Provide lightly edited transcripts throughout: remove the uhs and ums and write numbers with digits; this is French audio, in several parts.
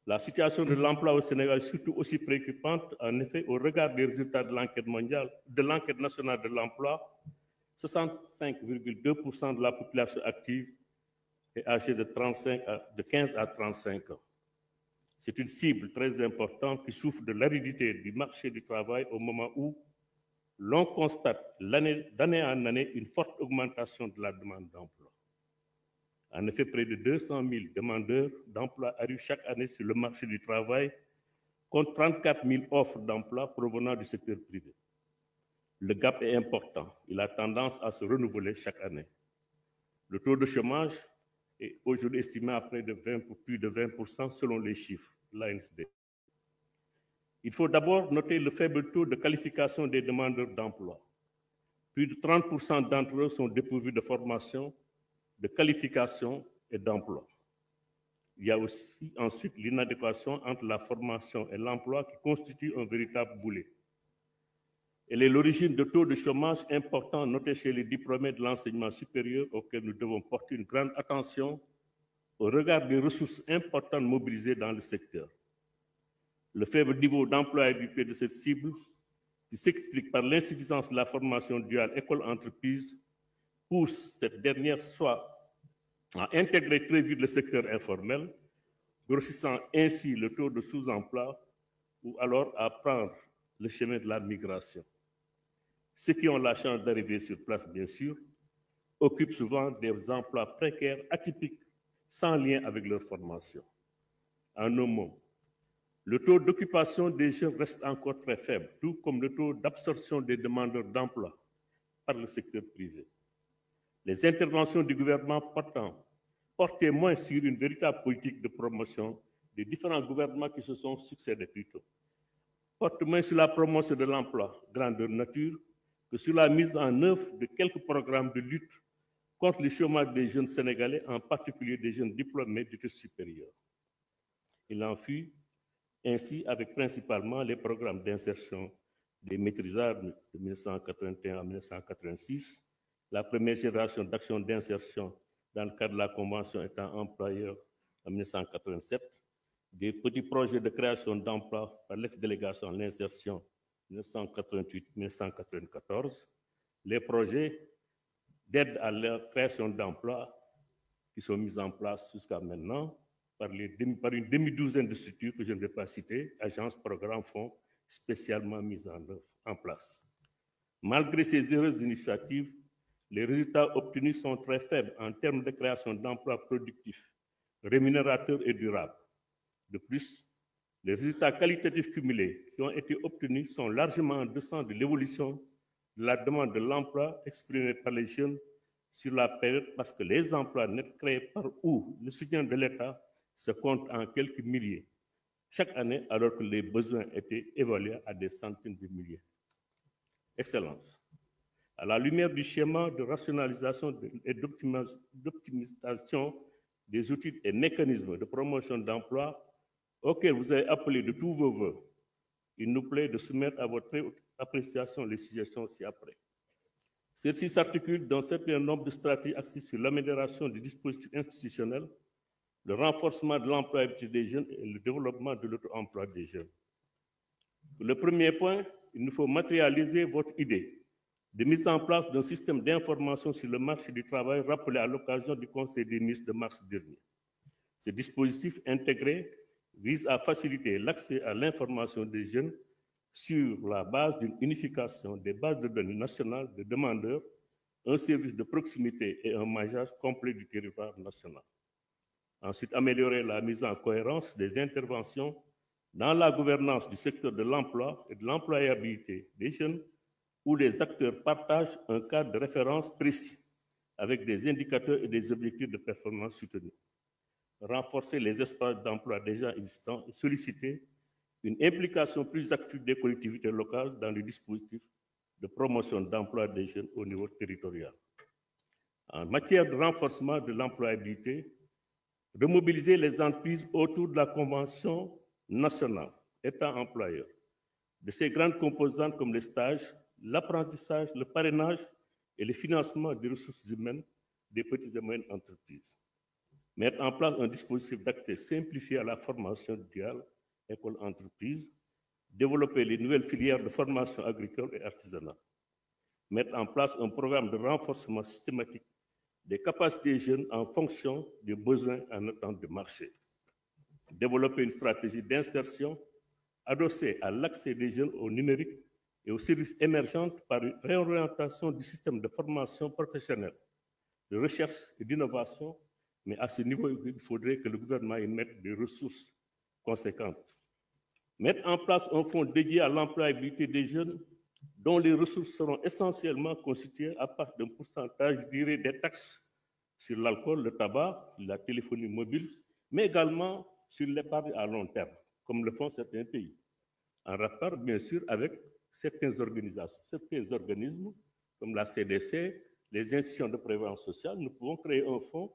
La situation de l'emploi au Sénégal est surtout aussi préoccupante. En effet, au regard des résultats de l'enquête mondiale, de l'enquête nationale de l'emploi, 65,2% de la population active est âgée de 15 à 35 ans. C'est une cible très importante qui souffre de l'aridité du marché du travail au moment où l'on constate d'année en année une forte augmentation de la demande d'emploi. En effet, près de 200 000 demandeurs d'emploi arrivent chaque année sur le marché du travail, contre 34 000 offres d'emploi provenant du secteur privé. Le gap est important. Il a tendance à se renouveler chaque année. Le taux de chômage est aujourd'hui estimé à plus de 20% selon les chiffres de l'ANSD. Il faut d'abord noter le faible taux de qualification des demandeurs d'emploi. Plus de 30% d'entre eux sont dépourvus de formation, de qualification et d'emploi. Il y a aussi ensuite l'inadéquation entre la formation et l'emploi qui constitue un véritable boulet. Elle est l'origine de taux de chômage importants notés chez les diplômés de l'enseignement supérieur auxquels nous devons porter une grande attention au regard des ressources importantes mobilisées dans le secteur. Le faible niveau d'employabilité de cette cible, qui s'explique par l'insuffisance de la formation duale école-entreprise, pousse cette dernière soit à intégrer très vite le secteur informel, grossissant ainsi le taux de sous-emploi, ou alors à prendre le chemin de la migration. Ceux qui ont la chance d'arriver sur place, bien sûr, occupent souvent des emplois précaires, atypiques, sans lien avec leur formation. En un mot, le taux d'occupation des jeunes reste encore très faible, tout comme le taux d'absorption des demandeurs d'emploi par le secteur privé. Les interventions du gouvernement portaient moins sur une véritable politique de promotion des différents gouvernements qui se sont succédés plutôt. Portent moins sur la promotion de l'emploi, grandeur nature, que sur la mise en œuvre de quelques programmes de lutte contre le chômage des jeunes Sénégalais, en particulier des jeunes diplômés d'études supérieures. Il en fut ainsi avec principalement les programmes d'insertion des maîtrisables de 1981 à 1986, la première génération d'actions d'insertion dans le cadre de la Convention État employeur en 1987, des petits projets de création d'emplois par l'ex-délégation à l'insertion 1988-1994, les projets d'aide à la création d'emplois qui sont mis en place jusqu'à maintenant par une demi-douzaine de structures que je ne vais pas citer, agences, programmes, fonds spécialement mis en place. Malgré ces heureuses initiatives, les résultats obtenus sont très faibles en termes de création d'emplois productifs, rémunérateurs et durables. De plus, les résultats qualitatifs cumulés qui ont été obtenus sont largement en deçà de l'évolution de la demande de l'emploi exprimée par les jeunes sur la période parce que les emplois nets créés par ou le soutien de l'État se comptent en quelques milliers chaque année alors que les besoins étaient évalués à des centaines de milliers. Excellence. À la lumière du schéma de rationalisation et d'optimisation des outils et mécanismes de promotion d'emploi auxquels vous avez appelé de tous vos voeux, il nous plaît de soumettre à votre appréciation les suggestions ci-après. Celles-ci s'articulent dans un certain nombre de stratégies axées sur l'amélioration du dispositif institutionnel, le renforcement de l'employabilité des jeunes et le développement de l'auto-emploi des jeunes. Le premier point, il nous faut matérialiser votre idée de mise en place d'un système d'information sur le marché du travail rappelé à l'occasion du Conseil des ministres de mars dernier. Ce dispositif intégré vise à faciliter l'accès à l'information des jeunes sur la base d'une unification des bases de données nationales de demandeurs, un service de proximité et un maillage complet du territoire national. Ensuite, améliorer la mise en cohérence des interventions dans la gouvernance du secteur de l'emploi et de l'employabilité des jeunes, où les acteurs partagent un cadre de référence précis avec des indicateurs et des objectifs de performance soutenus. Renforcer les espaces d'emploi déjà existants et solliciter une implication plus active des collectivités locales dans le dispositif de promotion d'emploi des jeunes au niveau territorial. En matière de renforcement de l'employabilité, remobiliser les entreprises autour de la Convention nationale État-employeur, de ces grandes composantes comme les stages, l'apprentissage, le parrainage et le financement des ressources humaines des petites et moyennes entreprises. Mettre en place un dispositif d'accès simplifié à la formation duale, école-entreprise, développer les nouvelles filières de formation agricole et artisanale, mettre en place un programme de renforcement systématique des capacités jeunes en fonction des besoins en attente du marché, développer une stratégie d'insertion adossée à l'accès des jeunes au numérique et aux services émergents par une réorientation du système de formation professionnelle, de recherche et d'innovation, mais à ce niveau, il faudrait que le gouvernement y mette des ressources conséquentes. Mettre en place un fonds dédié à l'employabilité des jeunes dont les ressources seront essentiellement constituées à partir d'un pourcentage tiré des taxes sur l'alcool, le tabac, la téléphonie mobile, mais également sur l'épargne à long terme, comme le font certains pays, en rapport bien sûr avec certaines organisations, certains organismes comme la CDC, les institutions de prévoyance sociale. Nous pouvons créer un fonds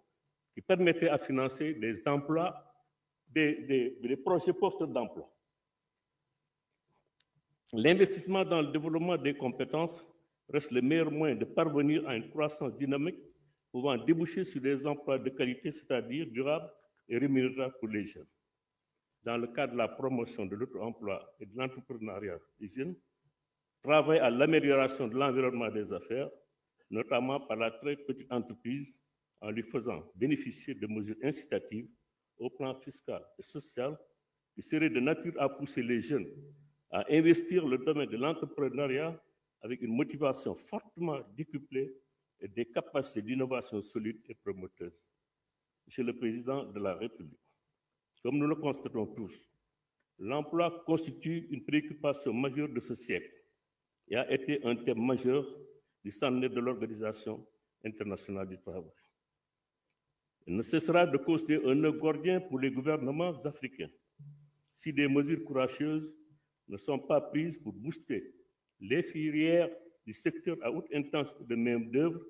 qui permettrait à financer des emplois, des projets porteurs d'emploi. L'investissement dans le développement des compétences reste le meilleur moyen de parvenir à une croissance dynamique pouvant déboucher sur des emplois de qualité, c'est-à-dire durables et rémunérateurs pour les jeunes. Dans le cadre de la promotion de l'auto-emploi et de l'entrepreneuriat des jeunes, travaille à l'amélioration de l'environnement des affaires, notamment par la très petite entreprise, en lui faisant bénéficier de mesures incitatives au plan fiscal et social qui seraient de nature à pousser les jeunes à investir le domaine de l'entrepreneuriat avec une motivation fortement décuplée et des capacités d'innovation solides et promoteuses. Monsieur le Président de la République, comme nous le constatons tous, l'emploi constitue une préoccupation majeure de ce siècle et a été un thème majeur du centenaire de l'Organisation internationale du travail. Il ne cessera de constituer un nœud gordien pour les gouvernements africains si des mesures courageuses ne sont pas prises pour booster les filières du secteur à haute intensité de main-d'œuvre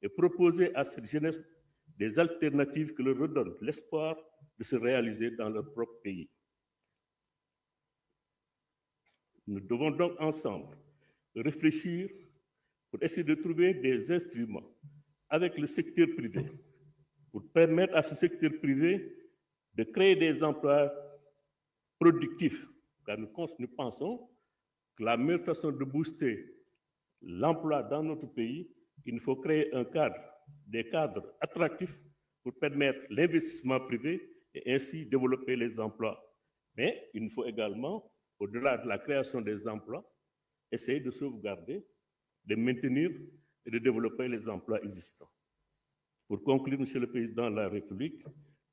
et proposer à cette jeunesse des alternatives qui leur redonnent l'espoir de se réaliser dans leur propre pays. Nous devons donc ensemble réfléchir pour essayer de trouver des instruments avec le secteur privé pour permettre à ce secteur privé de créer des emplois productifs. Car nous pensons que la meilleure façon de booster l'emploi dans notre pays, il faut créer un cadre, des cadres attractifs pour permettre l'investissement privé et ainsi développer les emplois. Mais il nous faut également, au-delà de la création des emplois, essayer de sauvegarder, de maintenir et de développer les emplois existants. Pour conclure, Monsieur le Président de la République,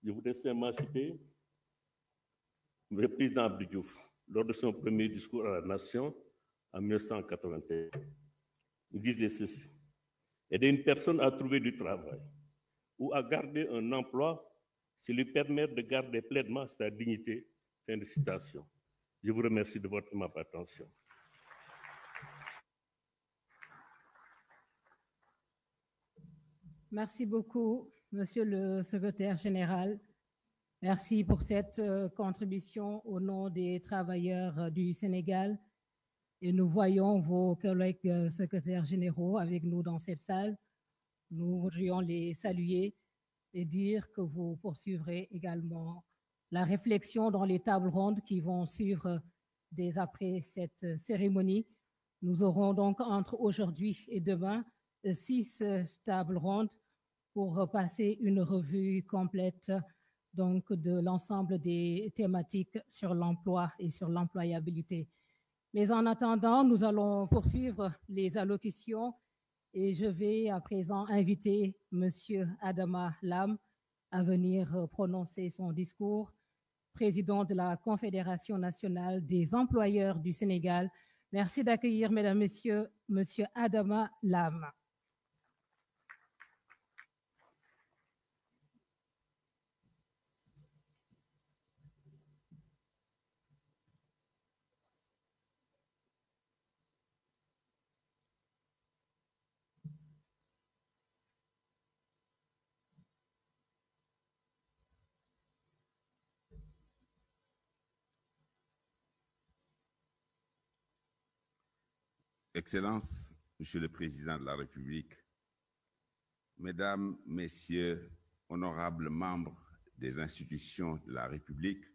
je voudrais simplement citer le président Abdou Diouf lors de son premier discours à la nation en 1981. Il disait ceci: aider une personne à trouver du travail ou à garder un emploi, c'est lui permettre de garder pleinement sa dignité. Fin de citation. Je vous remercie de votre aimable attention. Merci beaucoup, Monsieur le Secrétaire général. Merci pour cette contribution au nom des travailleurs du Sénégal. Et nous voyons vos collègues secrétaires généraux avec nous dans cette salle. Nous voudrions les saluer et dire que vous poursuivrez également la réflexion dans les tables rondes qui vont suivre dès après cette cérémonie. Nous aurons donc entre aujourd'hui et demain 6 tables rondes pour passer une revue complète donc de l'ensemble des thématiques sur l'emploi et sur l'employabilité. Mais en attendant, nous allons poursuivre les allocutions et je vais à présent inviter Monsieur Adama Lam à venir prononcer son discours, président de la Confédération nationale des employeurs du Sénégal. Merci d'accueillir, mesdames, messieurs, Monsieur Adama Lam. Excellences, Monsieur le Président de la République, Mesdames, Messieurs, honorables membres des institutions de la République,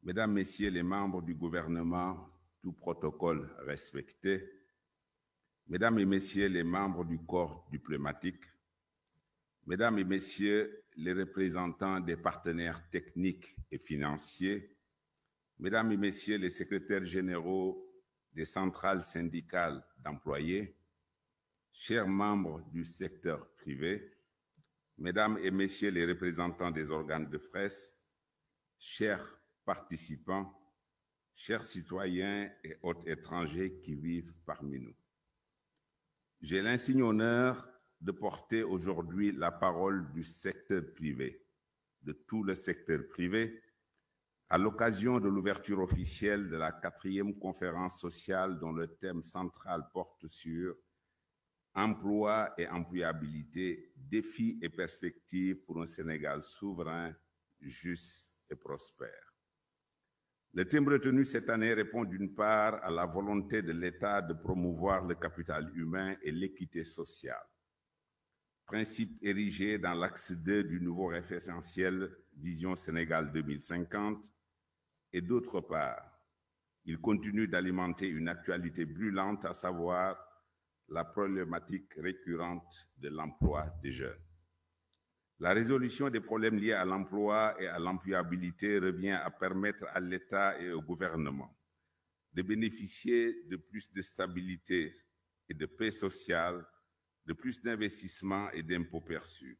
Mesdames, Messieurs les membres du gouvernement, tout protocole respecté, Mesdames et Messieurs les membres du corps diplomatique, Mesdames et Messieurs les représentants des partenaires techniques et financiers, Mesdames et Messieurs les secrétaires généraux des centrales syndicales d'employés, chers membres du secteur privé, Mesdames et Messieurs les représentants des organes de presse, chers participants, chers citoyens et hôtes étrangers qui vivent parmi nous. J'ai l'insigne honneur de porter aujourd'hui la parole du secteur privé, de tout le secteur privé, à l'occasion de l'ouverture officielle de la 4e conférence sociale dont le thème central porte sur emploi et employabilité, défis et perspectives pour un Sénégal souverain, juste et prospère. Le thème retenu cette année répond d'une part à la volonté de l'État de promouvoir le capital humain et l'équité sociale, principe érigé dans l'axe 2 du nouveau référentiel Vision Sénégal 2050, et d'autre part, il continue d'alimenter une actualité brûlante, à savoir la problématique récurrente de l'emploi des jeunes. La résolution des problèmes liés à l'emploi et à l'employabilité revient à permettre à l'État et au gouvernement de bénéficier de plus de stabilité et de paix sociale, de plus d'investissements et d'impôts perçus.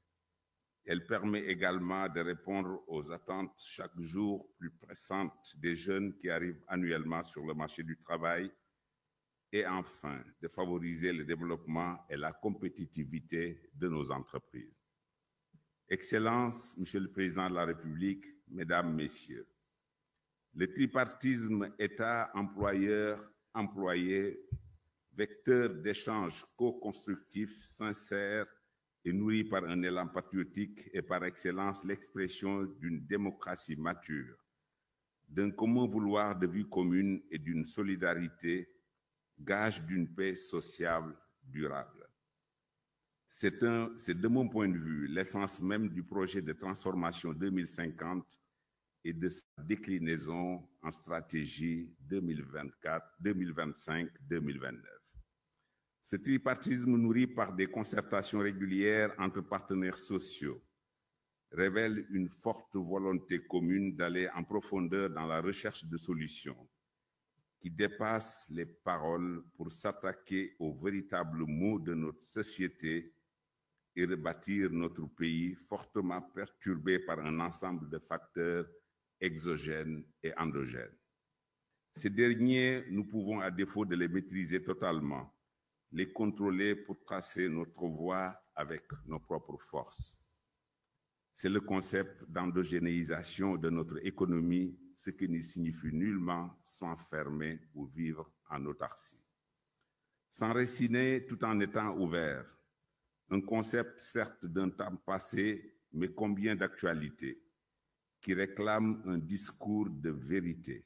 Elle permet également de répondre aux attentes chaque jour plus pressantes des jeunes qui arrivent annuellement sur le marché du travail et enfin de favoriser le développement et la compétitivité de nos entreprises. Excellences, Monsieur le Président de la République, Mesdames, Messieurs, le tripartisme État-employeur-employé, vecteur d'échanges co-constructifs, sincères et nourri par un élan patriotique est par excellence l'expression d'une démocratie mature, d'un commun vouloir de vie commune et d'une solidarité, gage d'une paix sociale durable. C'est de mon point de vue l'essence même du projet de transformation 2050 et de sa déclinaison en stratégie 2025-2029. Ce tripartisme nourri par des concertations régulières entre partenaires sociaux révèle une forte volonté commune d'aller en profondeur dans la recherche de solutions qui dépassent les paroles pour s'attaquer aux véritables maux de notre société et rebâtir notre pays fortement perturbé par un ensemble de facteurs exogènes et endogènes. Ces derniers, nous pouvons, à défaut de les maîtriser totalement, les contrôler pour tracer notre voie avec nos propres forces. C'est le concept d'endogénéisation de notre économie, ce qui ne signifie nullement s'enfermer ou vivre en autarcie. S'enraciner tout en étant ouvert, un concept certes d'un temps passé, mais combien d'actualité, qui réclame un discours de vérité,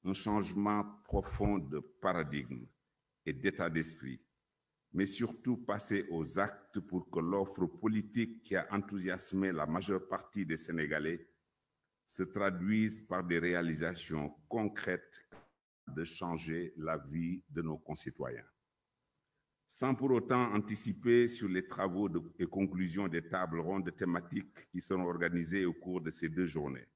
un changement profond de paradigme et d'état d'esprit, mais surtout passer aux actes pour que l'offre politique qui a enthousiasmé la majeure partie des Sénégalais se traduise par des réalisations concrètes de changer la vie de nos concitoyens. Sans pour autant anticiper sur les travaux et conclusions des tables rondes thématiques qui seront organisées au cours de ces 2 journées,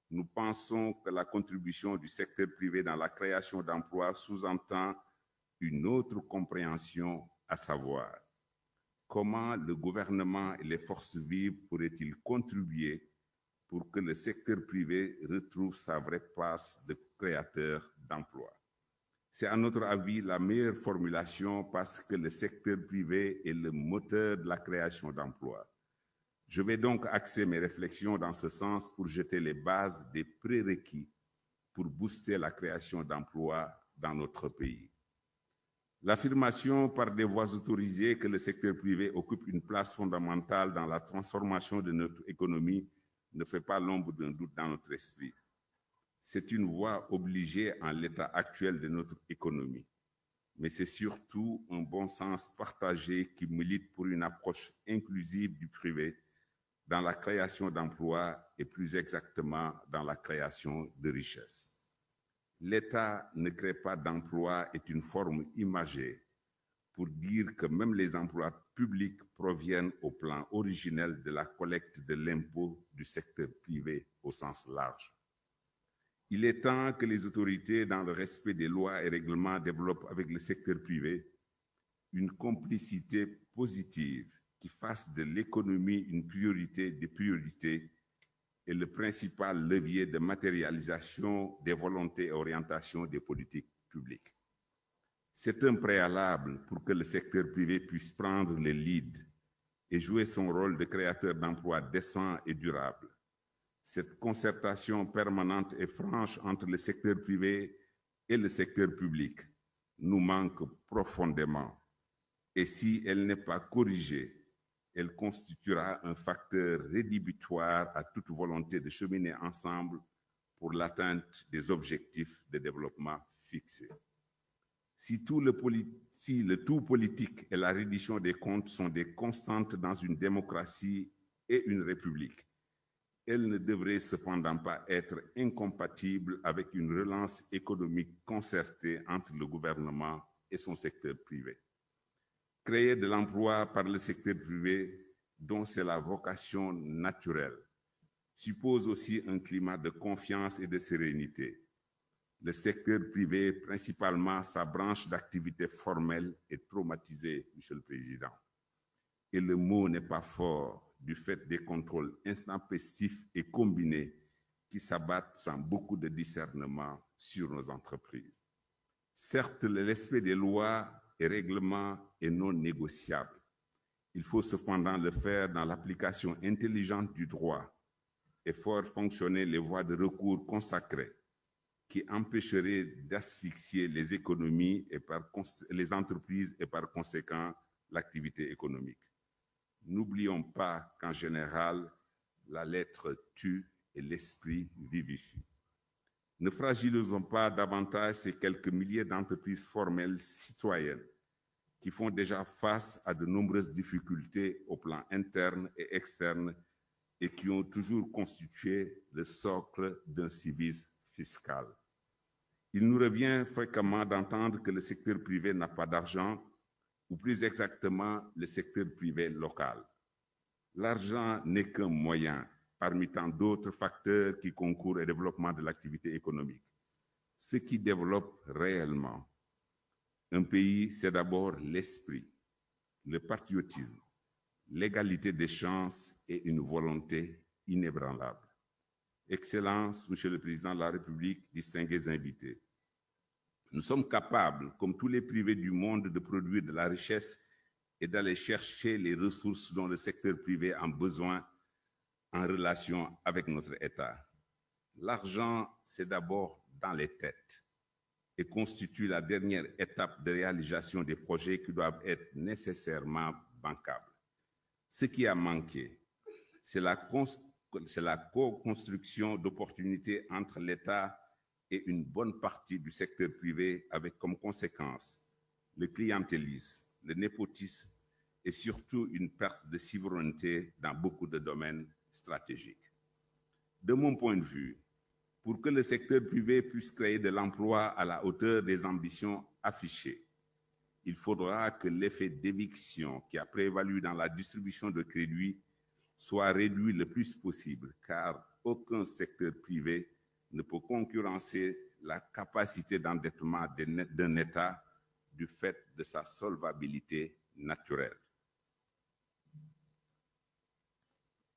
nous pensons que la contribution du secteur privé dans la création d'emplois sous-entend une autre compréhension, à savoir comment le gouvernement et les forces vives pourraient-ils contribuer pour que le secteur privé retrouve sa vraie place de créateur d'emplois. C'est à notre avis la meilleure formulation parce que le secteur privé est le moteur de la création d'emplois. Je vais donc axer mes réflexions dans ce sens pour jeter les bases des prérequis pour booster la création d'emplois dans notre pays. L'affirmation par des voies autorisées que le secteur privé occupe une place fondamentale dans la transformation de notre économie ne fait pas l'ombre d'un doute dans notre esprit. C'est une voie obligée en l'état actuel de notre économie. Mais c'est surtout un bon sens partagé qui milite pour une approche inclusive du privé dans la création d'emplois et plus exactement dans la création de richesses. L'État ne crée pas d'emplois est une forme imagée pour dire que même les emplois publics proviennent au plan originel de la collecte de l'impôt du secteur privé au sens large. Il est temps que les autorités, dans le respect des lois et règlements, développent avec le secteur privé une complicité positive qui fasse de l'économie une priorité des priorités et le principal levier de matérialisation des volontés et orientations des politiques publiques. C'est un préalable pour que le secteur privé puisse prendre le lead et jouer son rôle de créateur d'emplois décents et durables. Cette concertation permanente et franche entre le secteur privé et le secteur public nous manque profondément. Et si elle n'est pas corrigée, elle constituera un facteur rédhibitoire à toute volonté de cheminer ensemble pour l'atteinte des objectifs de développement fixés. Si le tout politique et la reddition des comptes sont des constantes dans une démocratie et une république, elles ne devraient cependant pas être incompatibles avec une relance économique concertée entre le gouvernement et son secteur privé. Créer de l'emploi par le secteur privé, dont c'est la vocation naturelle, suppose aussi un climat de confiance et de sérénité. Le secteur privé, principalement sa branche d'activité formelle, est traumatisé, Monsieur le Président. Et le mot n'est pas fort du fait des contrôles intempestifs et combinés qui s'abattent sans beaucoup de discernement sur nos entreprises. Certes, le respect des lois et règlements est non négociable. Il faut cependant le faire dans l'application intelligente du droit et faire fonctionner les voies de recours consacrées qui empêcheraient d'asphyxier les économies et les entreprises et par conséquent l'activité économique. N'oublions pas qu'en général, la lettre tue et l'esprit vivifie. Ne fragilisons pas davantage ces quelques milliers d'entreprises formelles citoyennes qui font déjà face à de nombreuses difficultés au plan interne et externe et qui ont toujours constitué le socle d'un civisme fiscal. Il nous revient fréquemment d'entendre que le secteur privé n'a pas d'argent, ou plus exactement le secteur privé local. L'argent n'est qu'un moyen parmi tant d'autres facteurs qui concourent au développement de l'activité économique. Ce qui développe réellement un pays, c'est d'abord l'esprit, le patriotisme, l'égalité des chances et une volonté inébranlable. Excellences, Monsieur le Président de la République, distingués invités, nous sommes capables, comme tous les privés du monde, de produire de la richesse et d'aller chercher les ressources dont le secteur privé a besoin en relation avec notre État. L'argent, c'est d'abord dans les têtes et constitue la dernière étape de réalisation des projets qui doivent être nécessairement bancables. Ce qui a manqué, c'est la co-construction d'opportunités entre l'État et une bonne partie du secteur privé avec comme conséquence le clientélisme, le népotisme et surtout une perte de souveraineté dans beaucoup de domaines stratégiques. De mon point de vue, pour que le secteur privé puisse créer de l'emploi à la hauteur des ambitions affichées, il faudra que l'effet d'éviction qui a prévalu dans la distribution de crédits soit réduit le plus possible, car aucun secteur privé ne peut concurrencer la capacité d'endettement d'un État du fait de sa solvabilité naturelle.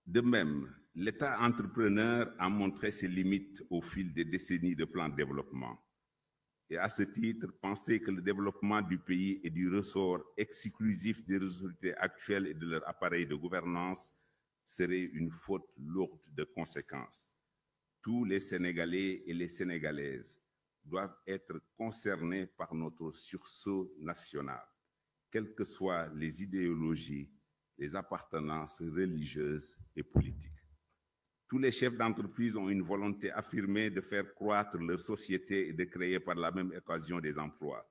De même, l'État entrepreneur a montré ses limites au fil des décennies de plans de développement. Et à ce titre, penser que le développement du pays est du ressort exclusif des autorités actuelles et de leur appareil de gouvernance serait une faute lourde de conséquences. Tous les Sénégalais et les Sénégalaises doivent être concernés par notre sursaut national, quelles que soient les idéologies, les appartenances religieuses et politiques. Tous les chefs d'entreprise ont une volonté affirmée de faire croître leur société et de créer par la même occasion des emplois.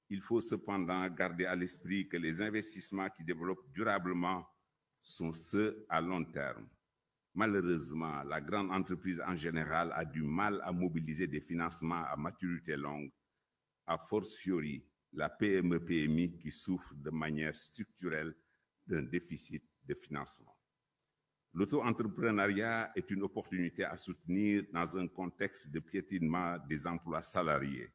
Il faut cependant garder à l'esprit que les investissements qui développent durablement sont ceux à long terme. Malheureusement, la grande entreprise en général a du mal à mobiliser des financements à maturité longue, a fortiori la PME-PMI qui souffre de manière structurelle d'un déficit de financement. L'auto-entrepreneuriat est une opportunité à soutenir dans un contexte de piétinement des emplois salariés.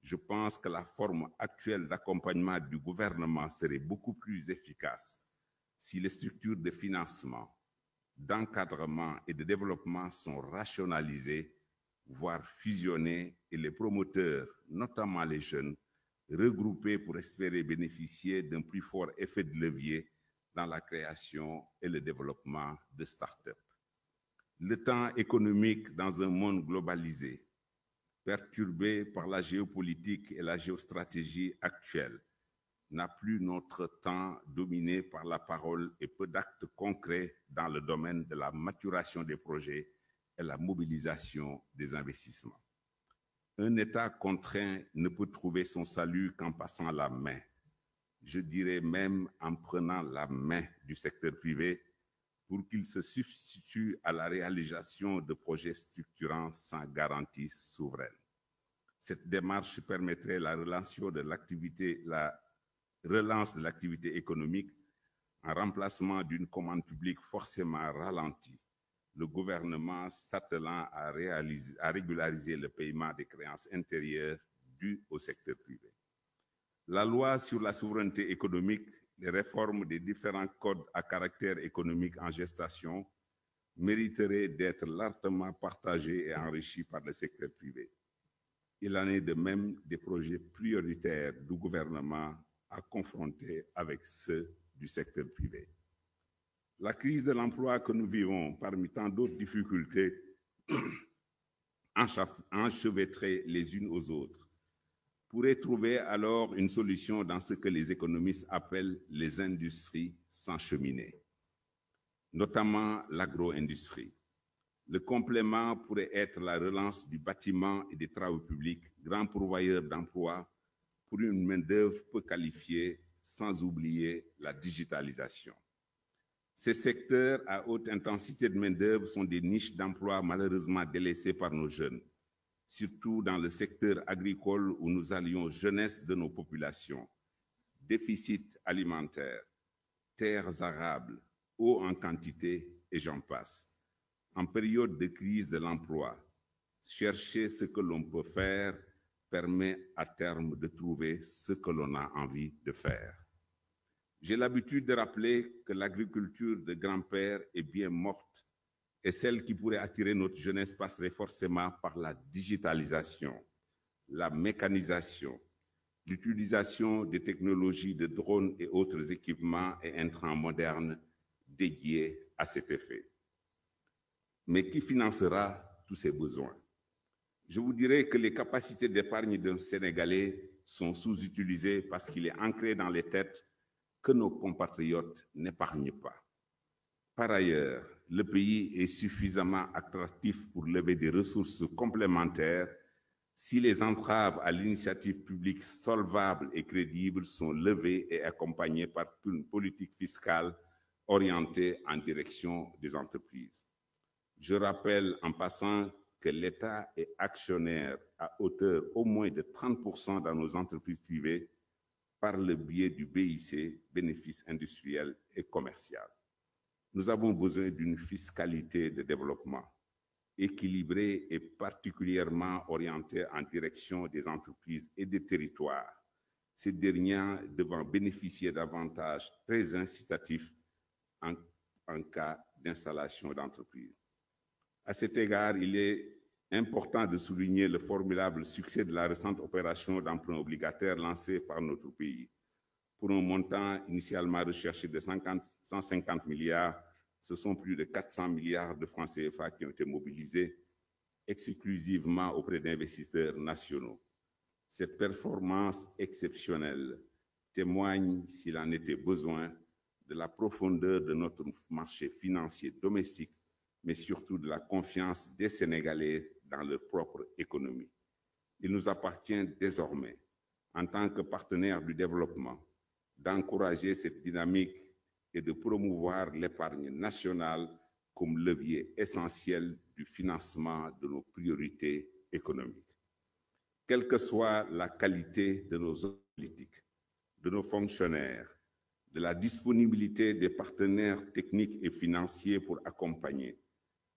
Je pense que la forme actuelle d'accompagnement du gouvernement serait beaucoup plus efficace si les structures de financement, d'encadrement et de développement sont rationalisées, voire fusionnées, et les promoteurs, notamment les jeunes, regroupés pour espérer bénéficier d'un plus fort effet de levier dans la création et le développement de start-up. Le temps économique dans un monde globalisé, perturbé par la géopolitique et la géostratégie actuelle, n'a plus notre temps dominé par la parole et peu d'actes concrets dans le domaine de la maturation des projets et la mobilisation des investissements. Un État contraint ne peut trouver son salut qu'en passant la main. Je dirais même en prenant la main du secteur privé pour qu'il se substitue à la réalisation de projets structurants sans garantie souveraine. Cette démarche permettrait la relance de l'activité économique en remplacement d'une commande publique forcément ralentie, le gouvernement s'attelant à régulariser le paiement des créances intérieures dues au secteur privé. La loi sur la souveraineté économique, les réformes des différents codes à caractère économique en gestation mériteraient d'être largement partagées et enrichies par le secteur privé. Il en est de même des projets prioritaires du gouvernement à confronter avec ceux du secteur privé. La crise de l'emploi que nous vivons, parmi tant d'autres difficultés, enchevêtrées les unes aux autres, pourrait trouver alors une solution dans ce que les économistes appellent les industries sans cheminée, notamment l'agro-industrie. Le complément pourrait être la relance du bâtiment et des travaux publics, grand pourvoyeur d'emplois pour une main-d'œuvre peu qualifiée, sans oublier la digitalisation. Ces secteurs à haute intensité de main-d'œuvre sont des niches d'emploi malheureusement délaissées par nos jeunes, surtout dans le secteur agricole où nous allions jeunesse de nos populations, déficit alimentaire, terres arables, eau en quantité et j'en passe. En période de crise de l'emploi, chercher ce que l'on peut faire permet à terme de trouver ce que l'on a envie de faire. J'ai l'habitude de rappeler que l'agriculture de grand-père est bien morte et celle qui pourrait attirer notre jeunesse passerait forcément par la digitalisation, la mécanisation, l'utilisation des technologies de drones et autres équipements et intrants modernes dédiés à cet effet. Mais qui financera tous ces besoins? Je vous dirais que les capacités d'épargne d'un Sénégalais sont sous-utilisées parce qu'il est ancré dans les têtes que nos compatriotes n'épargnent pas. Par ailleurs, le pays est suffisamment attractif pour lever des ressources complémentaires si les entraves à l'initiative publique solvables et crédibles sont levées et accompagnées par une politique fiscale orientée en direction des entreprises. Je rappelle en passant que l'État est actionnaire à hauteur au moins de 30% dans nos entreprises privées par le biais du BIC, bénéfice industriel et commercial. Nous avons besoin d'une fiscalité de développement équilibrée et particulièrement orientée en direction des entreprises et des territoires, ces derniers devant bénéficier d'avantages très incitatifs en cas d'installation d'entreprises. À cet égard, il est important de souligner le formidable succès de la récente opération d'emprunt obligataire lancée par notre pays. Pour un montant initialement recherché de 150 milliards, ce sont plus de 400 milliards de francs CFA qui ont été mobilisés exclusivement auprès d'investisseurs nationaux. Cette performance exceptionnelle témoigne, s'il en était besoin, de la profondeur de notre marché financier domestique, mais surtout de la confiance des Sénégalais dans leur propre économie. Il nous appartient désormais, en tant que partenaires du développement, d'encourager cette dynamique et de promouvoir l'épargne nationale comme levier essentiel du financement de nos priorités économiques. Quelle que soit la qualité de nos hommes politiques, de nos fonctionnaires, de la disponibilité des partenaires techniques et financiers pour accompagner,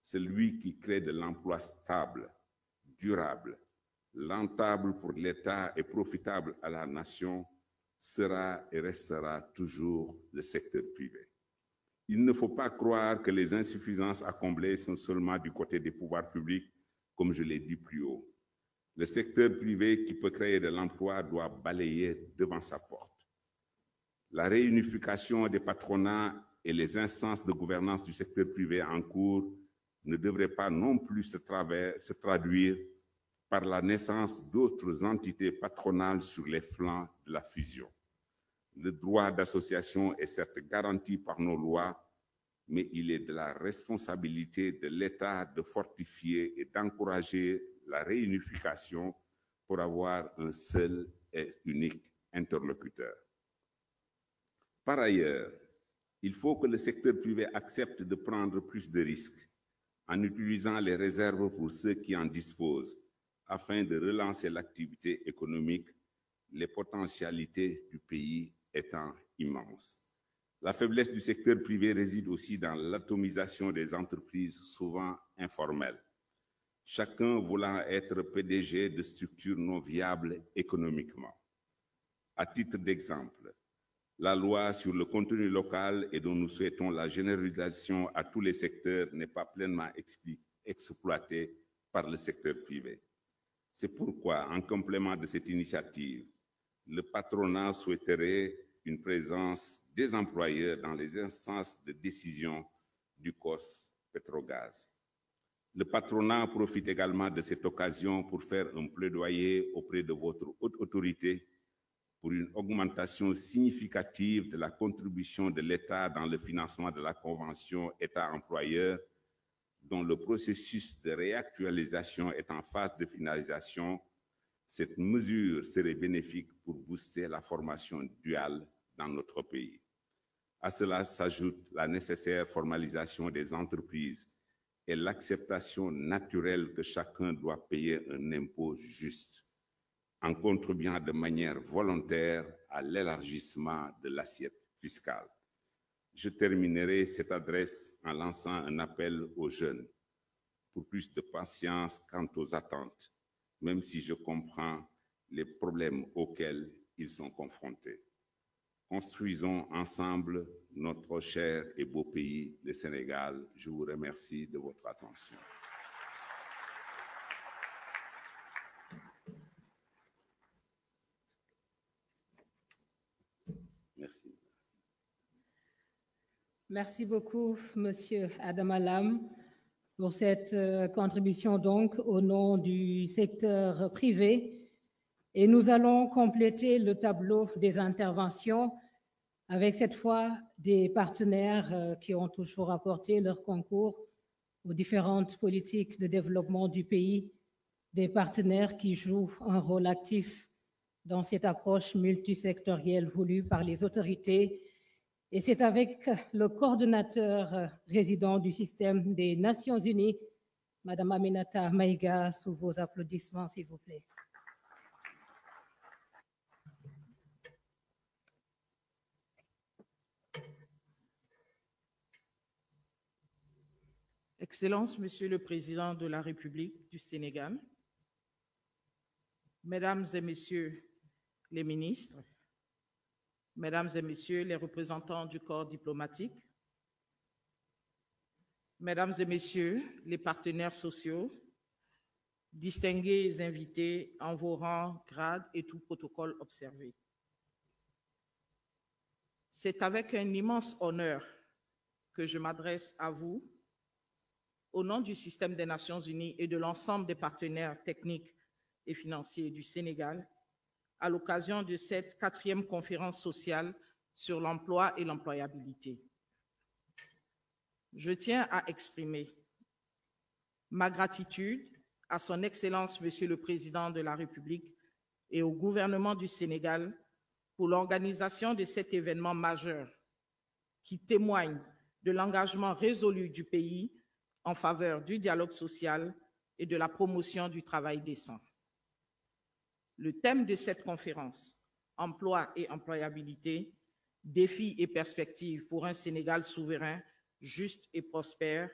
celui qui crée de l'emploi stable, durable, rentable pour l'État et profitable à la nation sera et restera toujours le secteur privé. Il ne faut pas croire que les insuffisances à combler sont seulement du côté des pouvoirs publics, comme je l'ai dit plus haut. Le secteur privé qui peut créer de l'emploi doit balayer devant sa porte. La réunification des patronats et les instances de gouvernance du secteur privé en cours ne devraient pas non plus se traduire par la naissance d'autres entités patronales sur les flancs de la fusion. Le droit d'association est certes garanti par nos lois, mais il est de la responsabilité de l'État de fortifier et d'encourager la réunification pour avoir un seul et unique interlocuteur. Par ailleurs, il faut que le secteur privé accepte de prendre plus de risques en utilisant les réserves pour ceux qui en disposent afin de relancer l'activité économique, les potentialités du pays étant immenses. La faiblesse du secteur privé réside aussi dans l'atomisation des entreprises souvent informelles, chacun voulant être PDG de structures non viables économiquement. À titre d'exemple, la loi sur le contenu local et dont nous souhaitons la généralisation à tous les secteurs n'est pas pleinement exploitée par le secteur privé. C'est pourquoi, en complément de cette initiative, le patronat souhaiterait une présence des employeurs dans les instances de décision du COS Pétrogaz. Le patronat profite également de cette occasion pour faire un plaidoyer auprès de votre haute autorité pour une augmentation significative de la contribution de l'État dans le financement de la convention État-employeur, dont le processus de réactualisation est en phase de finalisation. Cette mesure serait bénéfique pour booster la formation duale dans notre pays. À cela s'ajoute la nécessaire formalisation des entreprises et l'acceptation naturelle que chacun doit payer un impôt juste, en contribuant de manière volontaire à l'élargissement de l'assiette fiscale. Je terminerai cette adresse en lançant un appel aux jeunes pour plus de patience quant aux attentes, même si je comprends les problèmes auxquels ils sont confrontés. Construisons ensemble notre cher et beau pays, le Sénégal. Je vous remercie de votre attention. Merci. Merci beaucoup, Monsieur Adama Lam, pour cette contribution donc au nom du secteur privé. Et nous allons compléter le tableau des interventions avec cette fois des partenaires qui ont toujours apporté leur concours aux différentes politiques de développement du pays, des partenaires qui jouent un rôle actif dans cette approche multisectorielle voulue par les autorités. Et c'est avec le coordonnateur résident du système des Nations Unies, Madame Aminata Maïga, sous vos applaudissements, s'il vous plaît. Excellences, Monsieur le Président de la République du Sénégal, Mesdames et Messieurs les ministres, Mesdames et Messieurs les représentants du corps diplomatique, Mesdames et Messieurs les partenaires sociaux, distingués invités en vos rangs, grades et tout protocole observé. C'est avec un immense honneur que je m'adresse à vous au nom du système des Nations Unies et de l'ensemble des partenaires techniques et financiers du Sénégal, à l'occasion de cette 4e conférence sociale sur l'emploi et l'employabilité. Je tiens à exprimer ma gratitude à son Excellence, Monsieur le Président de la République, et au gouvernement du Sénégal pour l'organisation de cet événement majeur qui témoigne de l'engagement résolu du pays en faveur du dialogue social et de la promotion du travail décent. Le thème de cette conférence, Emploi et employabilité, défis et perspectives pour un Sénégal souverain, juste et prospère,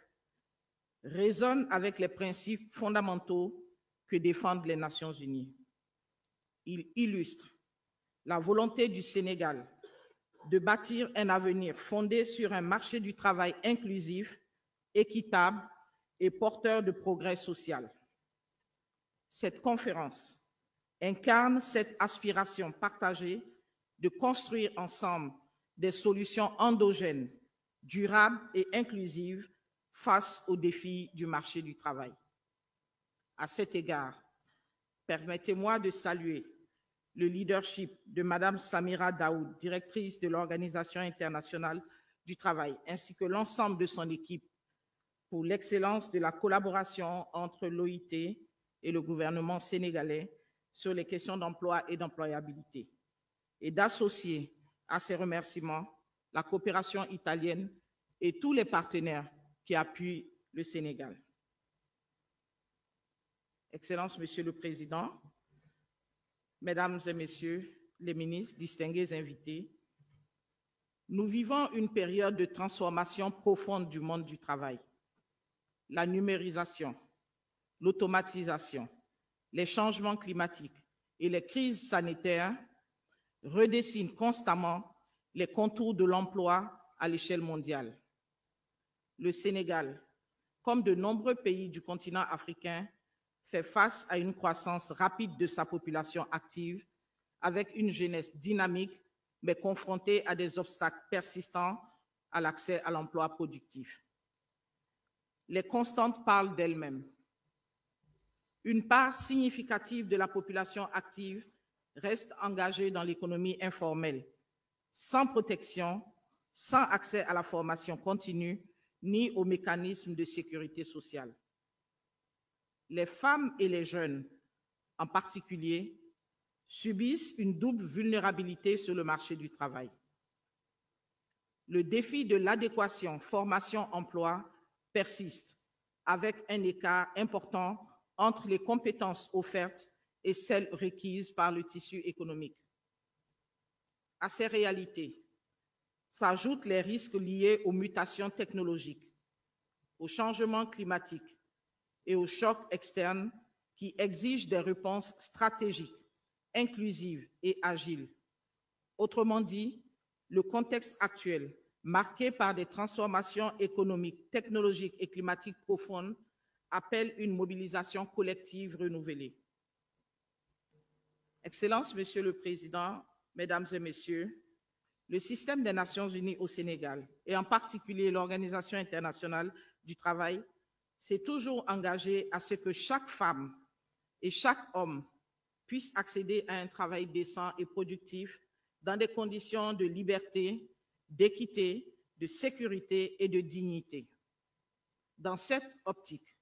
résonne avec les principes fondamentaux que défendent les Nations unies. Il illustre la volonté du Sénégal de bâtir un avenir fondé sur un marché du travail inclusif, équitable et porteur de progrès social. Cette conférence incarne cette aspiration partagée de construire ensemble des solutions endogènes, durables et inclusives face aux défis du marché du travail. À cet égard, permettez-moi de saluer le leadership de Mme Samira Daoud, directrice de l'Organisation internationale du travail, ainsi que l'ensemble de son équipe pour l'excellence de la collaboration entre l'OIT et le gouvernement sénégalais sur les questions d'emploi et d'employabilité, et d'associer à ces remerciements la coopération italienne et tous les partenaires qui appuient le Sénégal. Excellences, Monsieur le Président, Mesdames et Messieurs les ministres, distingués invités, nous vivons une période de transformation profonde du monde du travail. La numérisation, l'automatisation, les changements climatiques et les crises sanitaires redessinent constamment les contours de l'emploi à l'échelle mondiale. Le Sénégal, comme de nombreux pays du continent africain, fait face à une croissance rapide de sa population active, avec une jeunesse dynamique, mais confrontée à des obstacles persistants à l'accès à l'emploi productif. Les constantes parlent d'elles-mêmes. Une part significative de la population active reste engagée dans l'économie informelle, sans protection, sans accès à la formation continue, ni aux mécanismes de sécurité sociale. Les femmes et les jeunes, en particulier, subissent une double vulnérabilité sur le marché du travail. Le défi de l'adéquation formation-emploi persiste, avec un écart important entre les compétences offertes et celles requises par le tissu économique. À ces réalités s'ajoutent les risques liés aux mutations technologiques, au changement climatique et aux chocs externes qui exigent des réponses stratégiques, inclusives et agiles. Autrement dit, le contexte actuel, marqué par des transformations économiques, technologiques et climatiques profondes, appelle une mobilisation collective renouvelée. Excellences, Monsieur le Président, Mesdames et Messieurs, le système des Nations unies au Sénégal, et en particulier l'Organisation internationale du travail, s'est toujours engagé à ce que chaque femme et chaque homme puisse accéder à un travail décent et productif dans des conditions de liberté, d'équité, de sécurité et de dignité. Dans cette optique,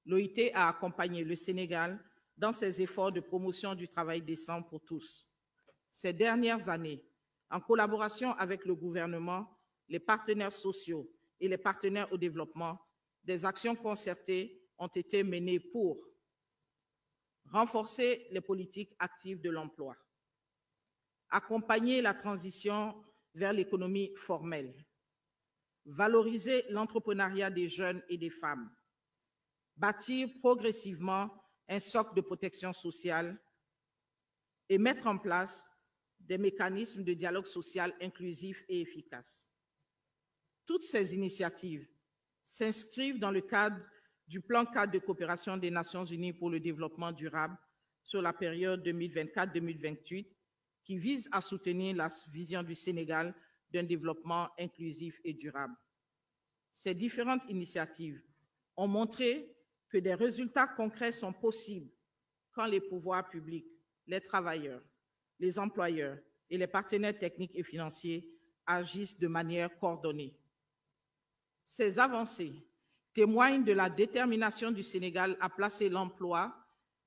l'OIT a accompagné le Sénégal dans ses efforts de promotion du travail décent pour tous. Ces dernières années, en collaboration avec le gouvernement, les partenaires sociaux et les partenaires au développement, des actions concertées ont été menées pour renforcer les politiques actives de l'emploi, accompagner la transition vers l'économie formelle, valoriser l'entrepreneuriat des jeunes et des femmes, bâtir progressivement un socle de protection sociale et mettre en place des mécanismes de dialogue social inclusif et efficaces. Toutes ces initiatives s'inscrivent dans le cadre du plan cadre de coopération des Nations unies pour le développement durable sur la période 2024-2028 qui vise à soutenir la vision du Sénégal d'un développement inclusif et durable. Ces différentes initiatives ont montré que des résultats concrets sont possibles quand les pouvoirs publics, les travailleurs, les employeurs et les partenaires techniques et financiers agissent de manière coordonnée. Ces avancées témoignent de la détermination du Sénégal à placer l'emploi,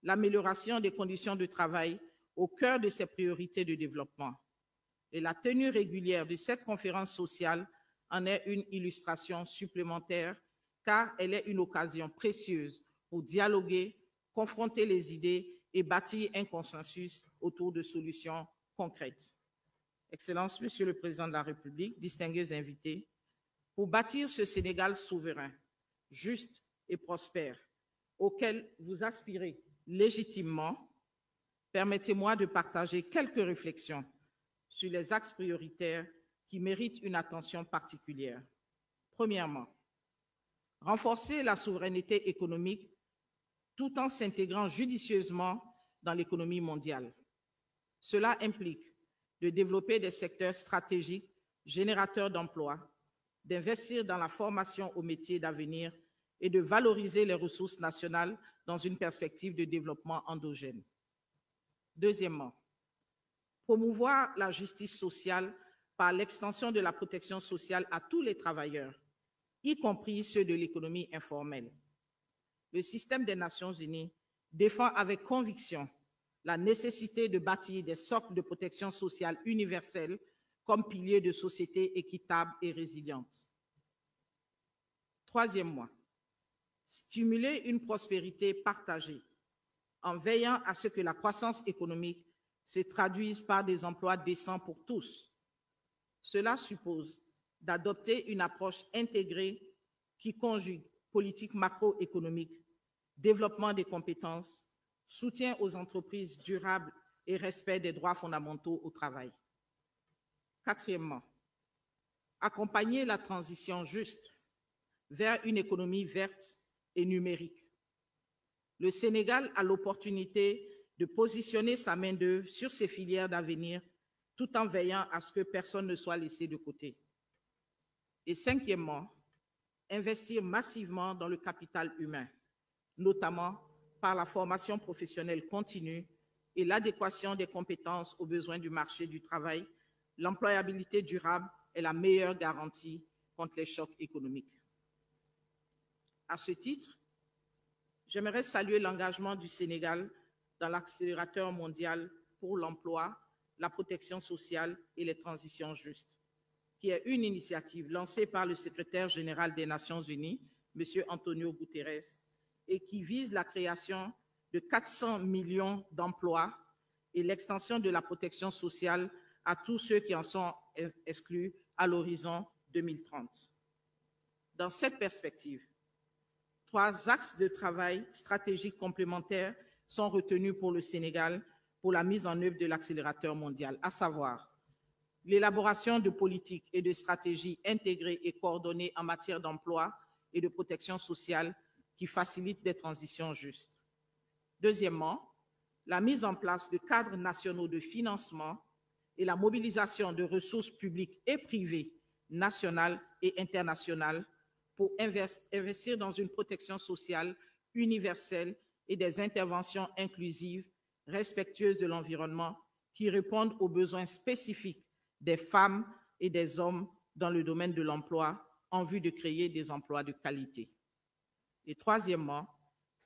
l'amélioration des conditions de travail au cœur de ses priorités de développement. Et la tenue régulière de cette conférence sociale en est une illustration supplémentaire, car elle est une occasion précieuse pour dialoguer, confronter les idées et bâtir un consensus autour de solutions concrètes. Excellences, Monsieur le Président de la République, distingués invités, pour bâtir ce Sénégal souverain, juste et prospère, auquel vous aspirez légitimement, permettez-moi de partager quelques réflexions sur les axes prioritaires qui méritent une attention particulière. Premièrement, renforcer la souveraineté économique tout en s'intégrant judicieusement dans l'économie mondiale. Cela implique de développer des secteurs stratégiques générateurs d'emplois, d'investir dans la formation aux métiers d'avenir et de valoriser les ressources nationales dans une perspective de développement endogène. Deuxièmement, promouvoir la justice sociale par l'extension de la protection sociale à tous les travailleurs, y compris ceux de l'économie informelle. Le système des Nations Unies défend avec conviction la nécessité de bâtir des socles de protection sociale universelle comme piliers de sociétés équitables et résilientes. Troisièmement, stimuler une prospérité partagée en veillant à ce que la croissance économique se traduise par des emplois décents pour tous. Cela suppose d'adopter une approche intégrée qui conjugue politique macroéconomique, développement des compétences, soutien aux entreprises durables et respect des droits fondamentaux au travail. Quatrièmement, accompagner la transition juste vers une économie verte et numérique. Le Sénégal a l'opportunité de positionner sa main-d'œuvre sur ces filières d'avenir tout en veillant à ce que personne ne soit laissé de côté. Et cinquièmement, investir massivement dans le capital humain, notamment par la formation professionnelle continue et l'adéquation des compétences aux besoins du marché du travail. L'employabilité durable est la meilleure garantie contre les chocs économiques. À ce titre, j'aimerais saluer l'engagement du Sénégal dans l'accélérateur mondial pour l'emploi, la protection sociale et les transitions justes, qui est une initiative lancée par le secrétaire général des Nations Unies, M. Antonio Guterres, et qui vise la création de 400 millions d'emplois et l'extension de la protection sociale à tous ceux qui en sont exclus à l'horizon 2030. Dans cette perspective, 3 axes de travail stratégiques complémentaires sont retenus pour le Sénégal pour la mise en œuvre de l'accélérateur mondial, à savoir l'élaboration de politiques et de stratégies intégrées et coordonnées en matière d'emploi et de protection sociale qui facilitent des transitions justes. Deuxièmement, la mise en place de cadres nationaux de financement et la mobilisation de ressources publiques et privées, nationales et internationales, pour investir dans une protection sociale universelle et des interventions inclusives, respectueuses de l'environnement, qui répondent aux besoins spécifiques des femmes et des hommes dans le domaine de l'emploi en vue de créer des emplois de qualité. Et troisièmement,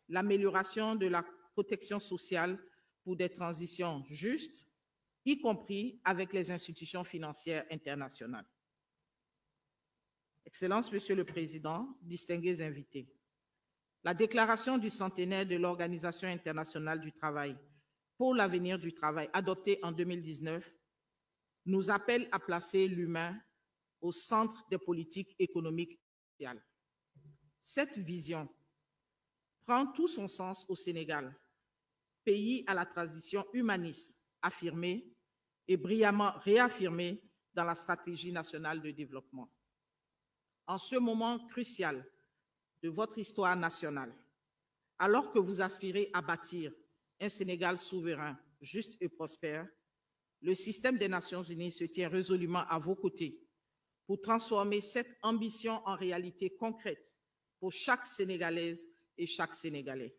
l'amélioration de la protection sociale pour des transitions justes, y compris avec les institutions financières internationales. Excellences, Monsieur le Président, distingués invités, la déclaration du centenaire de l'Organisation internationale du travail pour l'avenir du travail, adoptée en 2019, nous appelle à placer l'humain au centre des politiques économiques et sociales. Cette vision prend tout son sens au Sénégal, pays à la transition humaniste affirmée et brillamment réaffirmée dans la stratégie nationale de développement. En ce moment crucial de votre histoire nationale, alors que vous aspirez à bâtir un Sénégal souverain, juste et prospère, le système des Nations Unies se tient résolument à vos côtés pour transformer cette ambition en réalité concrète pour chaque Sénégalaise et chaque Sénégalais.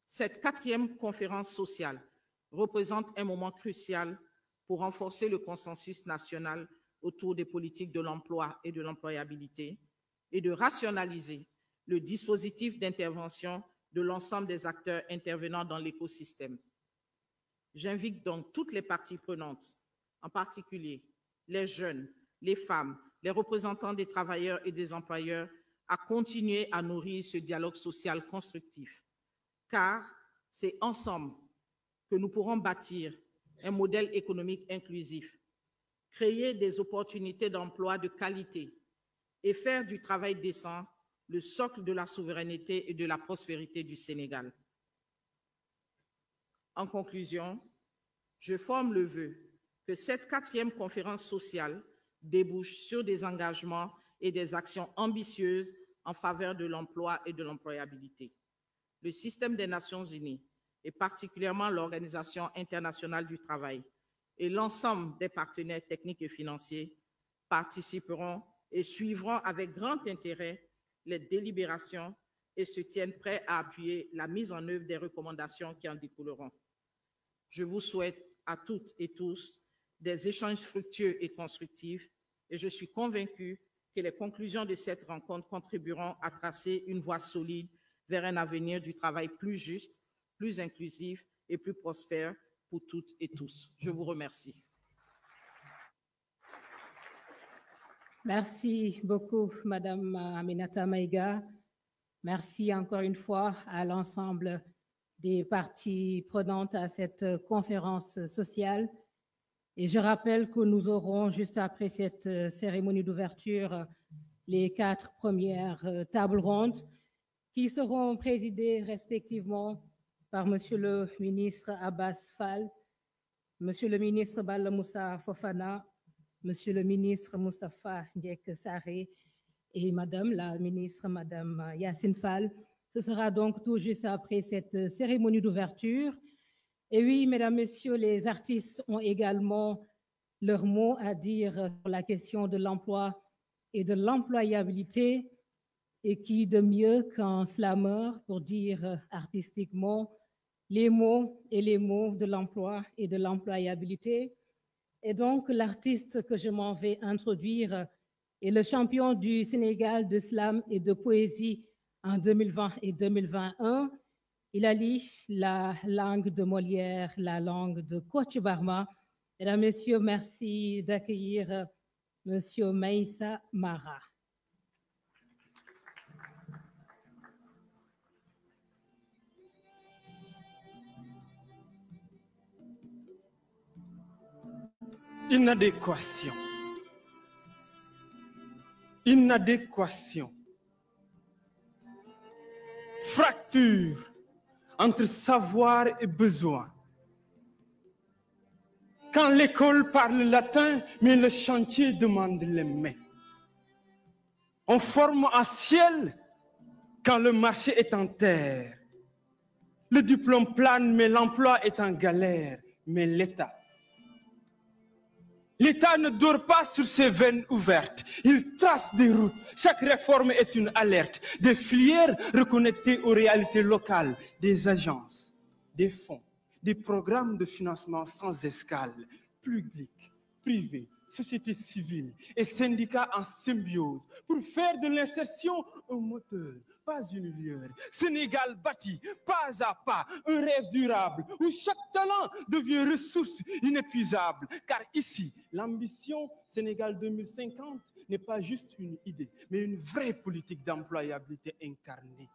Cette 4e conférence sociale représente un moment crucial pour renforcer le consensus national autour des politiques de l'emploi et de l'employabilité et de rationaliser le dispositif d'intervention de l'ensemble des acteurs intervenant dans l'écosystème. J'invite donc toutes les parties prenantes, en particulier les jeunes, les femmes, les représentants des travailleurs et des employeurs à continuer à nourrir ce dialogue social constructif, car c'est ensemble que nous pourrons bâtir un modèle économique inclusif, créer des opportunités d'emploi de qualité et faire du travail décent le socle de la souveraineté et de la prospérité du Sénégal. En conclusion, je forme le vœu que cette 4e conférence sociale débouche sur des engagements et des actions ambitieuses en faveur de l'emploi et de l'employabilité. Le système des Nations Unies, et particulièrement l'Organisation internationale du travail, et l'ensemble des partenaires techniques et financiers participeront et suivront avec grand intérêt les délibérations et se tiennent prêts à appuyer la mise en œuvre des recommandations qui en découleront. Je vous souhaite à toutes et tous des échanges fructueux et constructifs et je suis convaincue que les conclusions de cette rencontre contribueront à tracer une voie solide vers un avenir du travail plus juste, plus inclusif et plus prospère pour toutes et tous. Je vous remercie. Merci beaucoup, Madame Aminata Maïga. Merci encore une fois à l'ensemble des parties prenantes à cette conférence sociale. Et je rappelle que nous aurons, juste après cette cérémonie d'ouverture, les 4 premières tables rondes qui seront présidées respectivement par Monsieur le ministre Abbas Fall, Monsieur le ministre Balla Moussa Fofana, Monsieur le ministre Moustapha Ndiek Sarré et Madame la ministre, Madame Yacine Fall. Ce sera donc tout juste après cette cérémonie d'ouverture. Et oui, mesdames, messieurs, les artistes ont également leur mot à dire sur la question de l'emploi et de l'employabilité. Et qui de mieux qu'un slammer pour dire artistiquement les mots de l'emploi et de l'employabilité. Et donc, l'artiste que je m'en vais introduire est le champion du Sénégal de slam et de poésie en 2020 et 2021. Il allie la langue de Molière, la langue de Kocc Barma. Mesdames, Messieurs, merci d'accueillir Monsieur Maïssa Mara. Inadéquation. Inadéquation. Fracture entre savoir et besoin. Quand l'école parle latin, mais le chantier demande les mains. On forme un ciel quand le marché est en terre. Le diplôme plane, mais l'emploi est en galère. Mais l'État ne dort pas sur ses veines ouvertes. Il trace des routes. Chaque réforme est une alerte. Des filières reconnectées aux réalités locales, des agences, des fonds, des programmes de financement sans escale, publics, privés, sociétés civiles et syndicats en symbiose pour faire de l'insertion un moteur, pas une lueur. Sénégal bâti, pas à pas, un rêve durable où chaque talent devient ressource inépuisable. Car ici, l'ambition Sénégal 2050 n'est pas juste une idée, mais une vraie politique d'employabilité incarnée.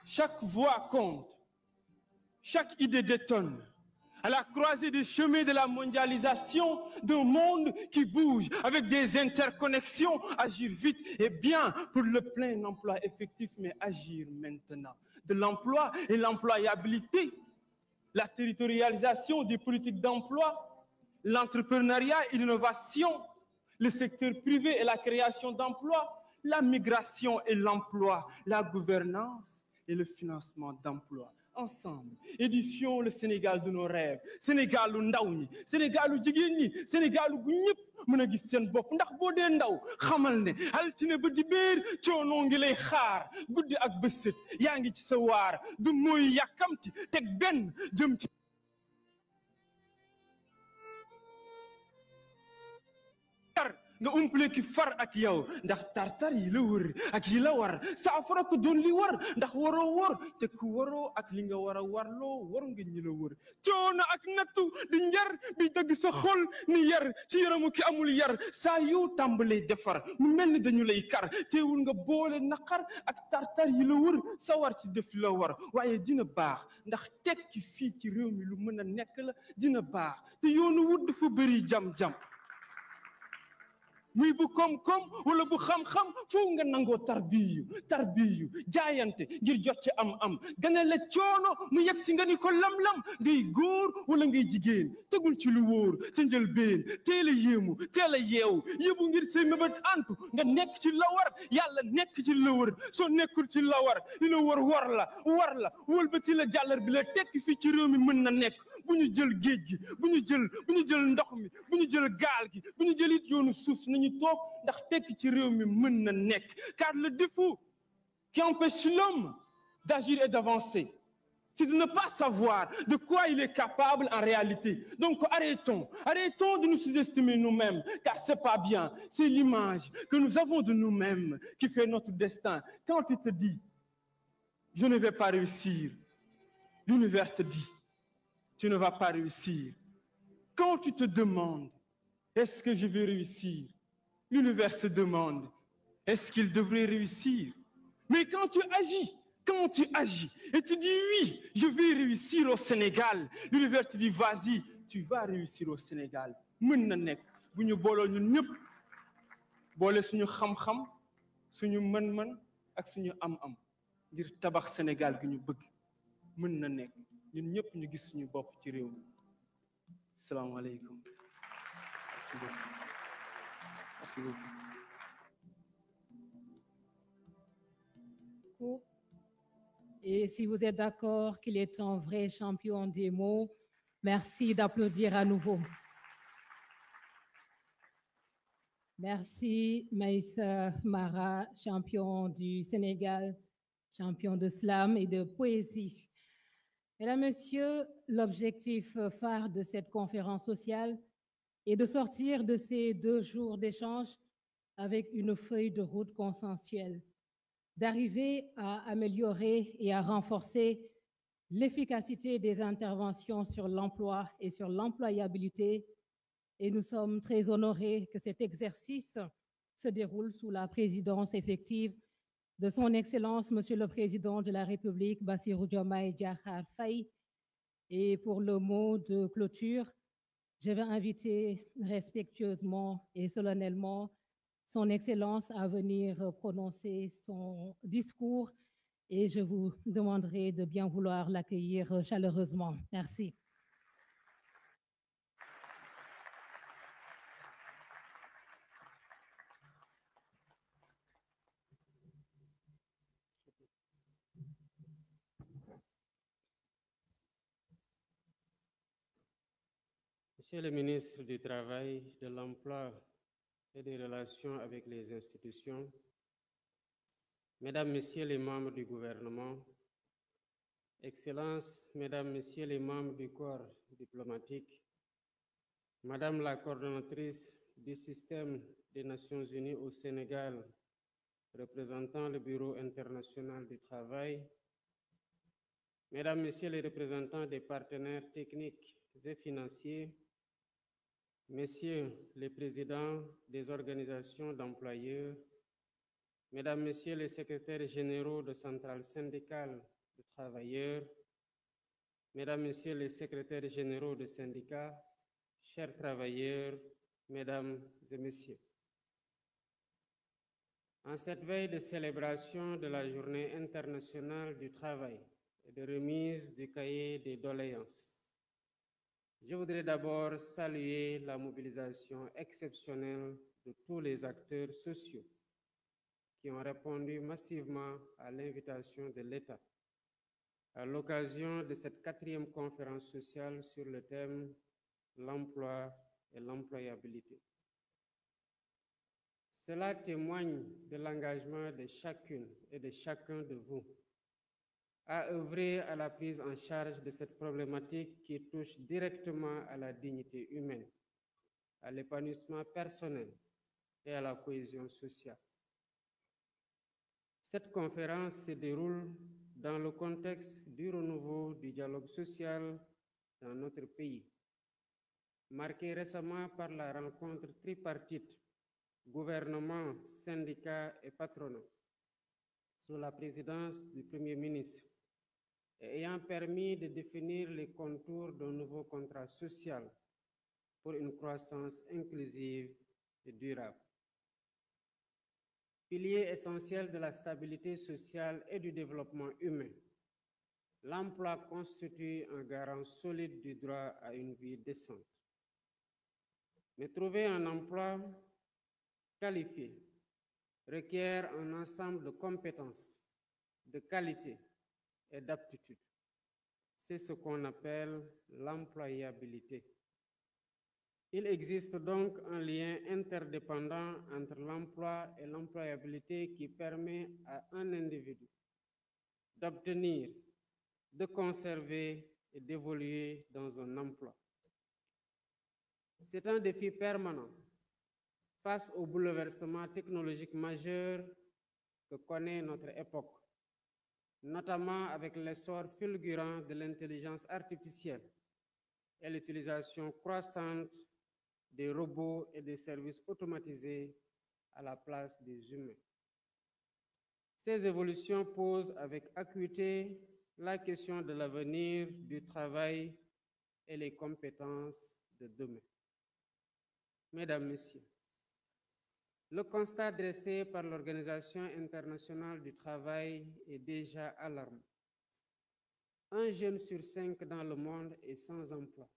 Chaque voix compte, chaque idée détonne. À la croisée des chemins de la mondialisation, d'un monde qui bouge avec des interconnexions, agir vite et bien pour le plein emploi effectif, mais agir maintenant. De l'emploi et l'employabilité, la territorialisation des politiques d'emploi, l'entrepreneuriat et l'innovation, le secteur privé et la création d'emplois, la migration et l'emploi, la gouvernance et le financement d'emplois. Ensemble, édifions le Sénégal de nos rêves. Sénégal u ndaw ñi, Sénégal u jigéen ñi, Sénégal gu ñëpp mën a gis seen bopp ndax boo dee ndaw xamal ne altine ba dibéer coono ngi lay xaar guddi ak bësët yaa ngi ci sa waar du mooy yàkkamti teg benn jëm ci nga umpale ki far ak yow ndax tartar yi la wër ak yi la war saafara ko doon li war ndax waroo wor te ku waroo ak li nga war a warloo war nga ñi la wër coono ak nattu di njar bi dëgg sa xol ni yar ci yaramu ki amul yar saa yoo tàmbalee defar mu mel ni dañu lay kar teewul nga boole naqar ak tartar yi la wër sa war ci def la war waaye dina baax ndax tekki fii ci réew mi lu mën a nekk la dina baax te yoonu wut dafa bëri jam-jam muy bu koom-koom wala bu xam-xam foo nga nangoo tarbiyu jaayante ngir jot ci am-am gane la coono mu yegg si nga ni ko lam-lam ngay góor wala ngay jigéen tegul ci lu wóor ca njëlbéen teel a yéemu teel a yeewu yëbu ngir say mébét antu nga nekk ci la war yàlla nekk ci la wër soo nekkul ci la war li la war la wëlbati la jàllar bi la tekki fii ci réew mi mën na nekk bu ñu jël géej gi bu ñu jël ndox mi bu ñu jël gaal gi bu ñu jël it yoonu suuf nañu toog ndax tekki ci réew mi mën na nekk car le défaut qui empêche l'homme d'agir et d'avancer c'est de ne pas savoir de quoi il est capable en réalité. Donc arrêtons de nous sous-estimer nous-mêmes car c'est pas bien, c'est l'image que nous avons de nous-mêmes qui fait notre destin. Quand tu te dis je ne vais pas réussir, l'univers te dit tu ne vas pas réussir. Quand tu te demandes, est-ce que je vais réussir? L'univers se demande, est-ce qu'il devrait réussir? Mais quand tu agis et tu dis oui, je vais réussir au Sénégal, l'univers te dit vas-y, tu vas réussir au Sénégal. Mën na nekk bu ñu booloo ñun ñëpp boole suñu xam-xam suñu mën-mën ak suñu am-am ngir tabax Sénégal gi ñu bëgg mën na nekk. ñun ñëpp ñu gis suñu bopp ci réew mi salaamaaleykum merci beaucoup. Et si vous êtes d'accord qu'il est un vrai champion des mots, merci d'applaudir à nouveau. Merci Maïssa Mara, champion du Sénégal, champion de slam et de poésie. Mesdames, Messieurs, l'objectif phare de cette conférence sociale est de sortir de ces 2 jours d'échange avec une feuille de route consensuelle, d'arriver à améliorer et à renforcer l'efficacité des interventions sur l'emploi et sur l'employabilité. Et nous sommes très honorés que cet exercice se déroule sous la présidence effective de son Excellence, Monsieur le Président de la République, Bassirou Diomaye Diakhar Faye. Et pour le mot de clôture, je vais inviter respectueusement et solennellement son Excellence à venir prononcer son discours et je vous demanderai de bien vouloir l'accueillir chaleureusement. Merci. Monsieur le ministre du Travail, de l'Emploi et des Relations avec les institutions, Mesdames, Messieurs les membres du gouvernement, Excellences, Mesdames, Messieurs les membres du corps diplomatique, Madame la coordonnatrice du système des Nations Unies au Sénégal, représentant le Bureau international du travail, Mesdames, Messieurs les représentants des partenaires techniques et financiers, Messieurs les présidents des organisations d'employeurs, Mesdames, Messieurs les secrétaires généraux de centrales syndicales de travailleurs, Mesdames, Messieurs les secrétaires généraux de syndicats, chers travailleurs, Mesdames et Messieurs. En cette veille de célébration de la Journée internationale du travail et de remise du cahier des doléances, je voudrais d'abord saluer la mobilisation exceptionnelle de tous les acteurs sociaux qui ont répondu massivement à l'invitation de l'État à l'occasion de cette 4e conférence sociale sur le thème « L'emploi et l'employabilité ». Cela témoigne de l'engagement de chacune et de chacun de vous à œuvrer à la prise en charge de cette problématique qui touche directement à la dignité humaine, à l'épanouissement personnel et à la cohésion sociale. Cette conférence se déroule dans le contexte du renouveau du dialogue social dans notre pays, marqué récemment par la rencontre tripartite gouvernement, syndicats et patronat sous la présidence du Premier ministre et ayant permis de définir les contours d'un nouveau contrat social pour une croissance inclusive et durable. Pilier essentiel de la stabilité sociale et du développement humain, l'emploi constitue un garant solide du droit à une vie décente. Mais trouver un emploi qualifié requiert un ensemble de compétences, de qualités et d'aptitudes. C'est ce qu'on appelle l'employabilité. Il existe donc un lien interdépendant entre l'emploi et l'employabilité qui permet à un individu d'obtenir, de conserver et d'évoluer dans un emploi. C'est un défi permanent face aux bouleversements technologiques majeurs que connaît notre époque, notamment avec l'essor fulgurant de l'intelligence artificielle et l'utilisation croissante des robots et des services automatisés à la place des humains. Ces évolutions posent avec acuité la question de l'avenir du travail et les compétences de demain. Mesdames, Messieurs, le constat dressé par l'Organisation internationale du travail est déjà alarmant. Un jeune sur 5 dans le monde est sans emploi,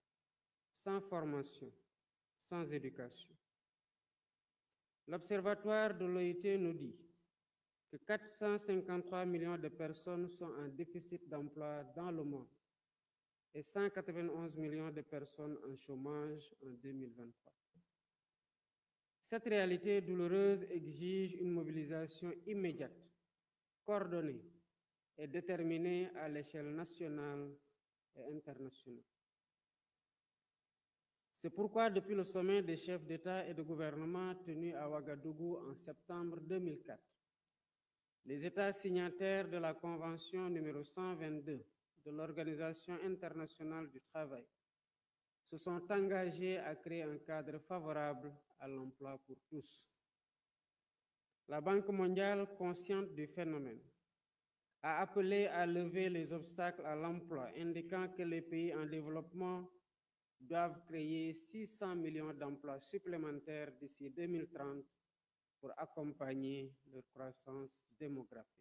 sans formation, sans éducation. L'Observatoire de l'OIT nous dit que 453 millions de personnes sont en déficit d'emploi dans le monde et 191 millions de personnes en chômage en 2023. Cette réalité douloureuse exige une mobilisation immédiate, coordonnée et déterminée à l'échelle nationale et internationale. C'est pourquoi, depuis le sommet des chefs d'État et de gouvernement tenu à Ouagadougou en septembre 2004, les États signataires de la Convention numéro 122 de l'Organisation internationale du travail se sont engagés à créer un cadre favorable à l'emploi pour tous. La Banque mondiale, consciente du phénomène, a appelé à lever les obstacles à l'emploi, indiquant que les pays en développement doivent créer 600 millions d'emplois supplémentaires d'ici 2030 pour accompagner leur croissance démographique.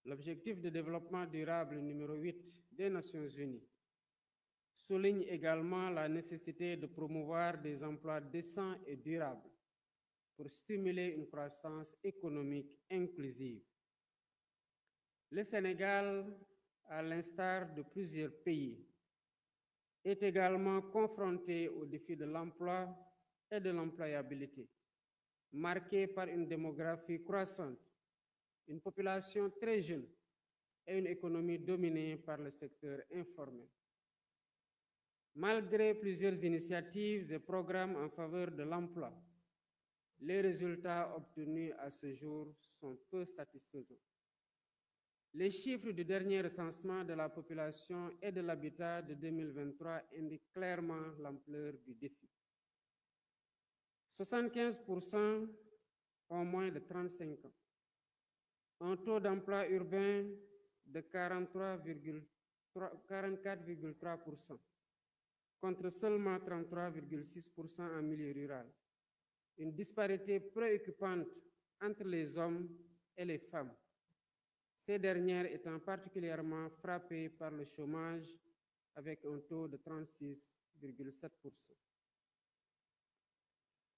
L'objectif de développement durable numéro 8 des Nations Unies souligne également la nécessité de promouvoir des emplois décents et durables pour stimuler une croissance économique inclusive. Le Sénégal, à l'instar de plusieurs pays, est également confronté au défi de l'emploi et de l'employabilité, marqué par une démographie croissante, une population très jeune et une économie dominée par le secteur informel. Malgré plusieurs initiatives et programmes en faveur de l'emploi, les résultats obtenus à ce jour sont peu satisfaisants. Les chiffres du dernier recensement de la population et de l'habitat de 2023 indiquent clairement l'ampleur du défi. 75% ont moins de 35 ans. Un taux d'emploi urbain de 44,3%, contre seulement 33,6% en milieu rural. Une disparité préoccupante entre les hommes et les femmes, ces dernières étant particulièrement frappées par le chômage avec un taux de 36,7%.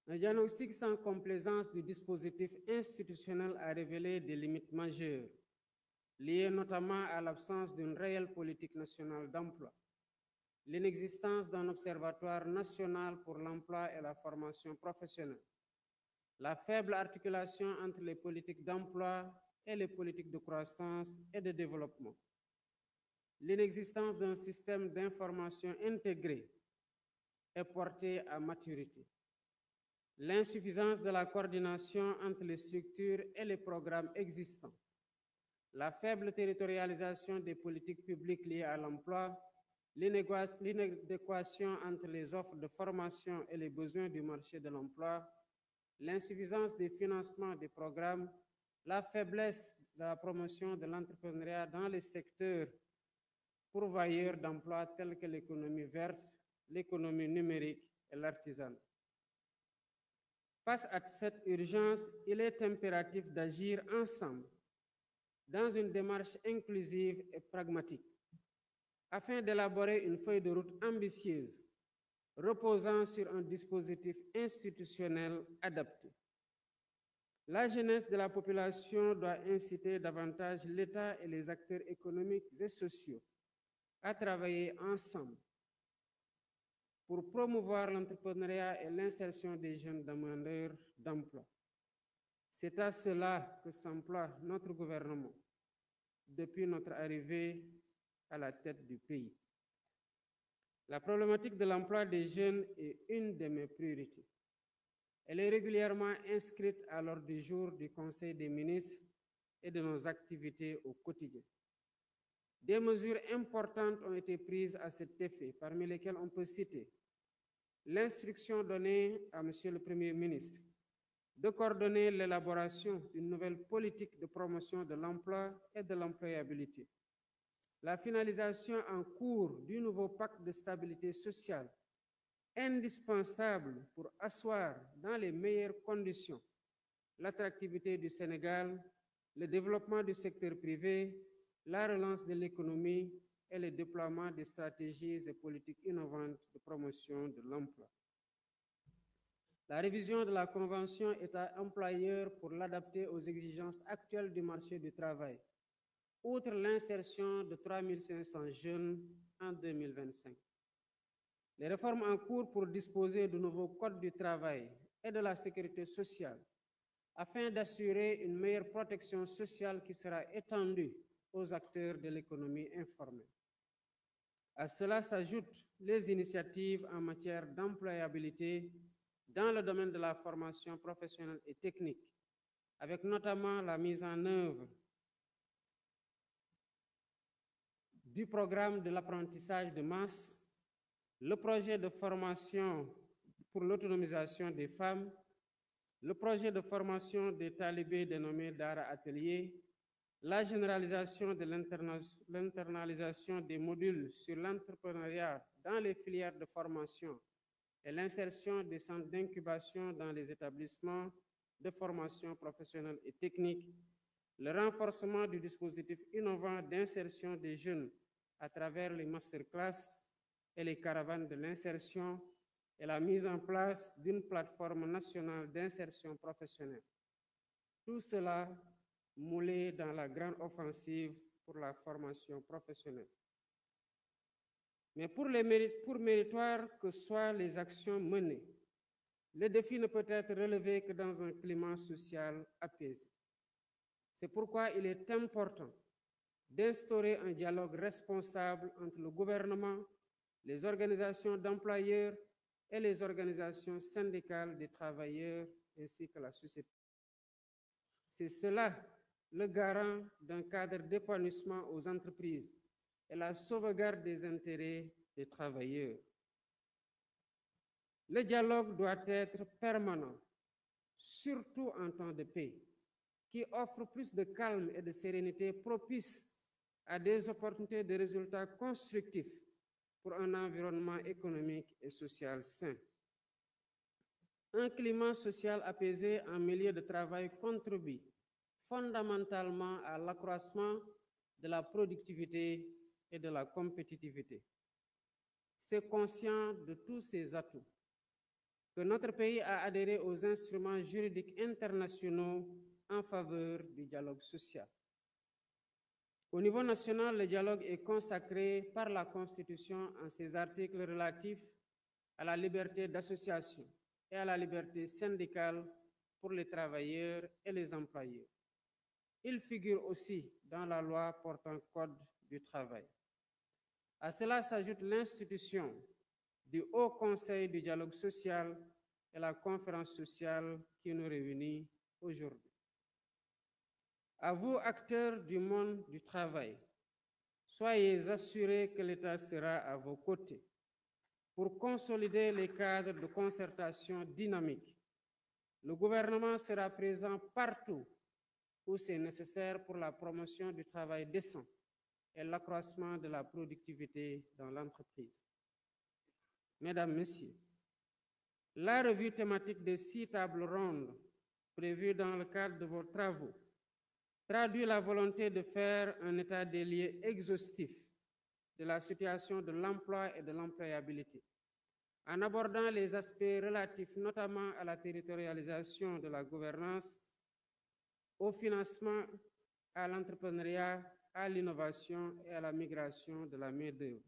Un diagnostic sans complaisance du dispositif institutionnel a révélé des limites majeures, liées notamment à l'absence d'une réelle politique nationale d'emploi, l'inexistence d'un observatoire national pour l'emploi et la formation professionnelle, la faible articulation entre les politiques d'emploi et les politiques de croissance et de développement, l'inexistence d'un système d'information intégré et porté à maturité, l'insuffisance de la coordination entre les structures et les programmes existants, la faible territorialisation des politiques publiques liées à l'emploi, l'inadéquation entre les offres de formation et les besoins du marché de l'emploi, l'insuffisance des financements des programmes, la faiblesse de la promotion de l'entrepreneuriat dans les secteurs pourvoyeurs d'emplois tels que l'économie verte, l'économie numérique et l'artisanat. Face à cette urgence, il est impératif d'agir ensemble dans une démarche inclusive et pragmatique afin d'élaborer une feuille de route ambitieuse reposant sur un dispositif institutionnel adapté. La jeunesse de la population doit inciter davantage l'État et les acteurs économiques et sociaux à travailler ensemble pour promouvoir l'entrepreneuriat et l'insertion des jeunes demandeurs d'emploi. C'est à cela que s'emploie notre gouvernement depuis notre arrivée à la tête du pays. La problématique de l'emploi des jeunes est une de mes priorités. Elle est régulièrement inscrite à l'ordre du jour du Conseil des ministres et de nos activités au quotidien. Des mesures importantes ont été prises à cet effet, parmi lesquelles on peut citer l'instruction donnée à Monsieur le Premier ministre de coordonner l'élaboration d'une nouvelle politique de promotion de l'emploi et de l'employabilité, la finalisation en cours du nouveau pacte de stabilité sociale, indispensable pour asseoir dans les meilleures conditions l'attractivité du Sénégal, le développement du secteur privé, la relance de l'économie et le déploiement des stratégies et politiques innovantes de promotion de l'emploi. La révision de la Convention État-employeur pour l'adapter aux exigences actuelles du marché du travail, outre l'insertion de 3 500 jeunes en 2025. Les réformes en cours pour disposer de nouveaux codes du travail et de la sécurité sociale, afin d'assurer une meilleure protection sociale qui sera étendue aux acteurs de l'économie informelle. À cela s'ajoutent les initiatives en matière d'employabilité dans le domaine de la formation professionnelle et technique, avec notamment la mise en œuvre du programme de l'apprentissage de masse, le projet de formation pour l'autonomisation des femmes, le projet de formation des talibés dénommé Dara Atelier, la généralisation de l'internalisation des modules sur l'entrepreneuriat dans les filières de formation et l'insertion des centres d'incubation dans les établissements de formation professionnelle et technique, le renforcement du dispositif innovant d'insertion des jeunes à travers les masterclass et les caravanes de l'insertion et la mise en place d'une plateforme nationale d'insertion professionnelle. Tout cela moulé dans la grande offensive pour la formation professionnelle. Mais pour méritoires que soient les actions menées, le défi ne peut être relevé que dans un climat social apaisé. C'est pourquoi il est important d'instaurer un dialogue responsable entre le gouvernement, les organisations d'employeurs et les organisations syndicales des travailleurs ainsi que la société. C'est cela le garant d'un cadre d'épanouissement aux entreprises et la sauvegarde des intérêts des travailleurs. Le dialogue doit être permanent, surtout en temps de paix, qui offre plus de calme et de sérénité propice à des opportunités de résultats constructifs pour un environnement économique et social sain. Un climat social apaisé en milieu de travail contribue fondamentalement à l'accroissement de la productivité et de la compétitivité. C'est conscient de tous ces atouts que notre pays a adhéré aux instruments juridiques internationaux en faveur du dialogue social. Au niveau national, le dialogue est consacré par la Constitution en ses articles relatifs à la liberté d'association et à la liberté syndicale pour les travailleurs et les employeurs. Il figure aussi dans la loi portant Code du travail. À cela s'ajoute l'institution du Haut Conseil du dialogue social et la conférence sociale qui nous réunit aujourd'hui. À vous, acteurs du monde du travail, soyez assurés que l'État sera à vos côtés pour consolider les cadres de concertation dynamiques. Le gouvernement sera présent partout où c'est nécessaire pour la promotion du travail décent et l'accroissement de la productivité dans l'entreprise. Mesdames, Messieurs, la revue thématique des 6 tables rondes prévues dans le cadre de vos travaux traduit la volonté de faire un état des lieux exhaustif de la situation de l'emploi et de l'employabilité, en abordant les aspects relatifs notamment à la territorialisation de la gouvernance, au financement, à l'entrepreneuriat, à l'innovation et à la migration de la main-d'œuvre.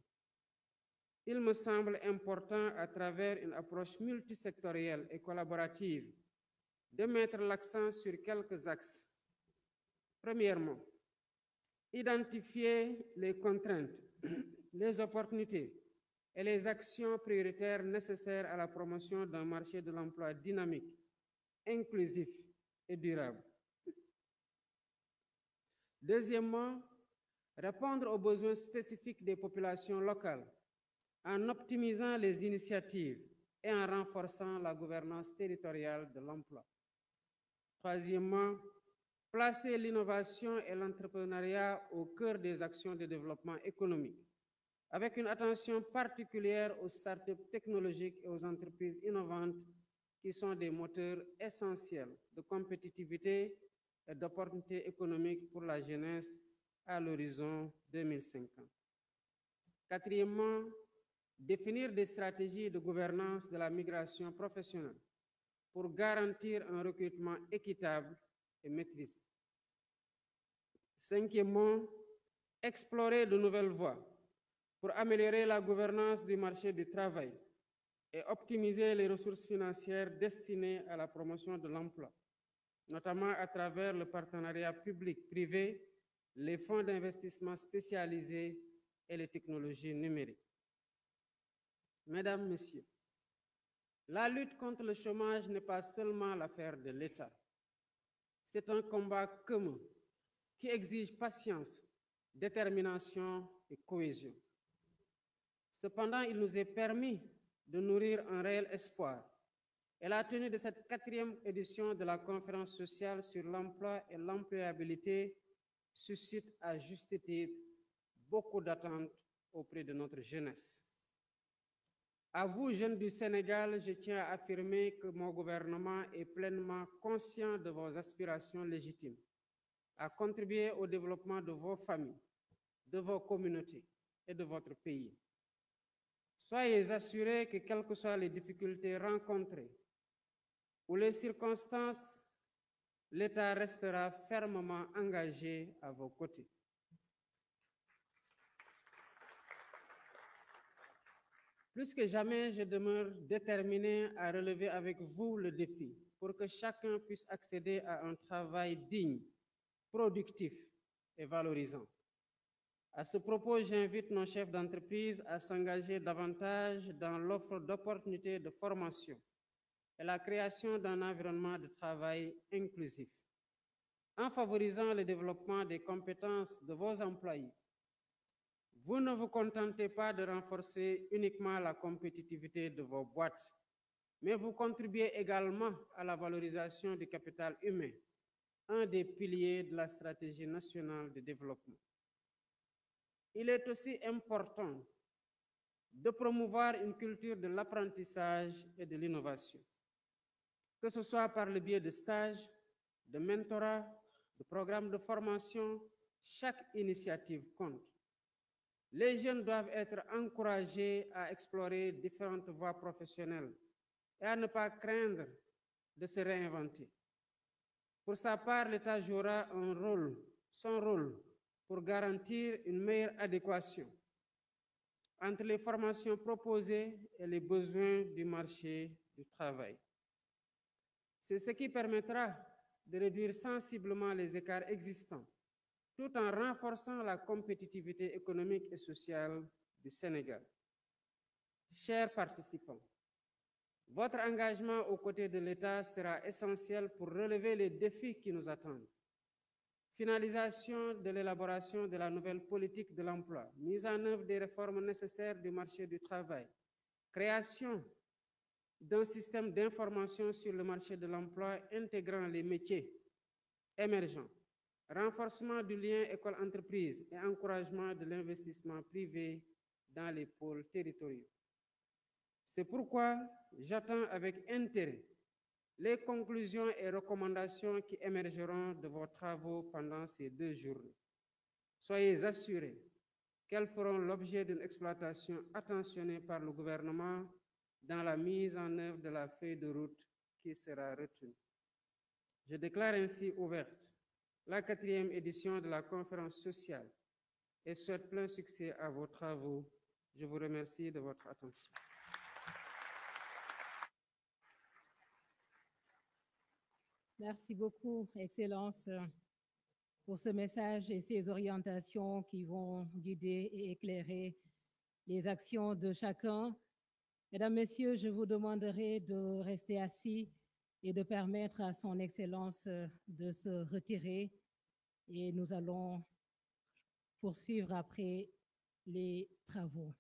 Il me semble important, à travers une approche multisectorielle et collaborative, de mettre l'accent sur quelques axes. Premièrement, identifier les contraintes, les opportunités et les actions prioritaires nécessaires à la promotion d'un marché de l'emploi dynamique, inclusif et durable. Deuxièmement, répondre aux besoins spécifiques des populations locales en optimisant les initiatives et en renforçant la gouvernance territoriale de l'emploi. Troisièmement, placer l'innovation et l'entrepreneuriat au cœur des actions de développement économique, avec une attention particulière aux startups technologiques et aux entreprises innovantes qui sont des moteurs essentiels de compétitivité et d'opportunités économiques pour la jeunesse à l'horizon 2050. Quatrièmement, définir des stratégies de gouvernance de la migration professionnelle pour garantir un recrutement équitable et maîtrisé. Cinquièmement, explorer de nouvelles voies pour améliorer la gouvernance du marché du travail et optimiser les ressources financières destinées à la promotion de l'emploi, notamment à travers le partenariat public-privé, les fonds d'investissement spécialisés et les technologies numériques. Mesdames, Messieurs, la lutte contre le chômage n'est pas seulement l'affaire de l'État. C'est un combat commun qui exige patience, détermination et cohésion. Cependant, il nous est permis de nourrir un réel espoir. Et la tenue de cette 4e édition de la conférence sociale sur l'emploi et l'employabilité suscite à juste titre beaucoup d'attentes auprès de notre jeunesse. À vous, jeunes du Sénégal, je tiens à affirmer que mon gouvernement est pleinement conscient de vos aspirations légitimes à contribuer au développement de vos familles, de vos communautés et de votre pays. Soyez assurés que, quelles que soient les difficultés rencontrées ou les circonstances, l'État restera fermement engagé à vos côtés. Plus que jamais, je demeure déterminé à relever avec vous le défi pour que chacun puisse accéder à un travail digne, productif et valorisant. À ce propos, j'invite nos chefs d'entreprise à s'engager davantage dans l'offre d'opportunités de formation et la création d'un environnement de travail inclusif, en favorisant le développement des compétences de vos employés. Vous ne vous contentez pas de renforcer uniquement la compétitivité de vos boîtes, mais vous contribuez également à la valorisation du capital humain, un des piliers de la stratégie nationale de développement. Il est aussi important de promouvoir une culture de l'apprentissage et de l'innovation, que ce soit par le biais de stages, de mentorat, de programmes de formation. Chaque initiative compte. Les jeunes doivent être encouragés à explorer différentes voies professionnelles et à ne pas craindre de se réinventer. Pour sa part, l'État jouera son rôle pour garantir une meilleure adéquation entre les formations proposées et les besoins du marché du travail. C'est ce qui permettra de réduire sensiblement les écarts existants, tout en renforçant la compétitivité économique et sociale du Sénégal. Chers participants, Votre engagement aux côtés de l'État sera essentiel pour relever les défis qui nous attendent. Finalisation de l'élaboration de la nouvelle politique de l'emploi, mise en œuvre des réformes nécessaires du marché du travail, création d'un système d'information sur le marché de l'emploi intégrant les métiers émergents, renforcement du lien école-entreprise et encouragement de l'investissement privé dans les pôles territoriaux. C'est pourquoi j'attends avec intérêt les conclusions et recommandations qui émergeront de vos travaux pendant ces 2 journées. Soyez assurés qu'elles feront l'objet d'une exploitation attentionnée par le gouvernement dans la mise en œuvre de la feuille de route qui sera retenue. Je déclare ainsi ouverte la 4e édition de la conférence sociale et souhaite plein succès à vos travaux. Je vous remercie de votre attention. Merci beaucoup, Excellence, pour ce message et ces orientations qui vont guider et éclairer les actions de chacun. Mesdames, Messieurs, je vous demanderai de rester assis et de permettre à son Excellence de se retirer. Et nous allons poursuivre après les travaux.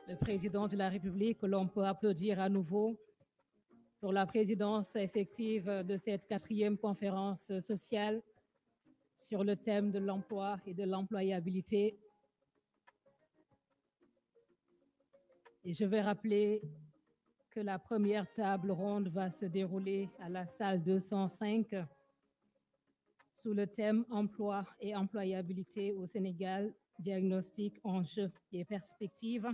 Le président de la République, que l'on peut applaudir à nouveau pour la présidence effective de cette 4e conférence sociale sur le thème de l'emploi et de l'employabilité. Et je vais rappeler que la première table ronde va se dérouler à la salle 205 sous le thème Emploi et employabilité au Sénégal, diagnostic, enjeux et perspectives,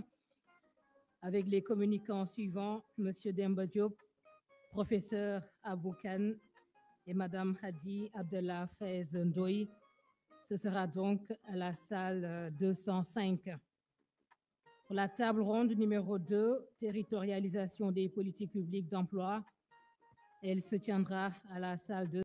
avec les communicants suivants, M. Demba Diop, professeur Aboukan et Mme Hadi Abdallah Fez Ndoye. Ce sera donc à la salle 205. Pour la table ronde numéro 2, territorialisation des politiques publiques d'emploi, elle se tiendra à la salle 205.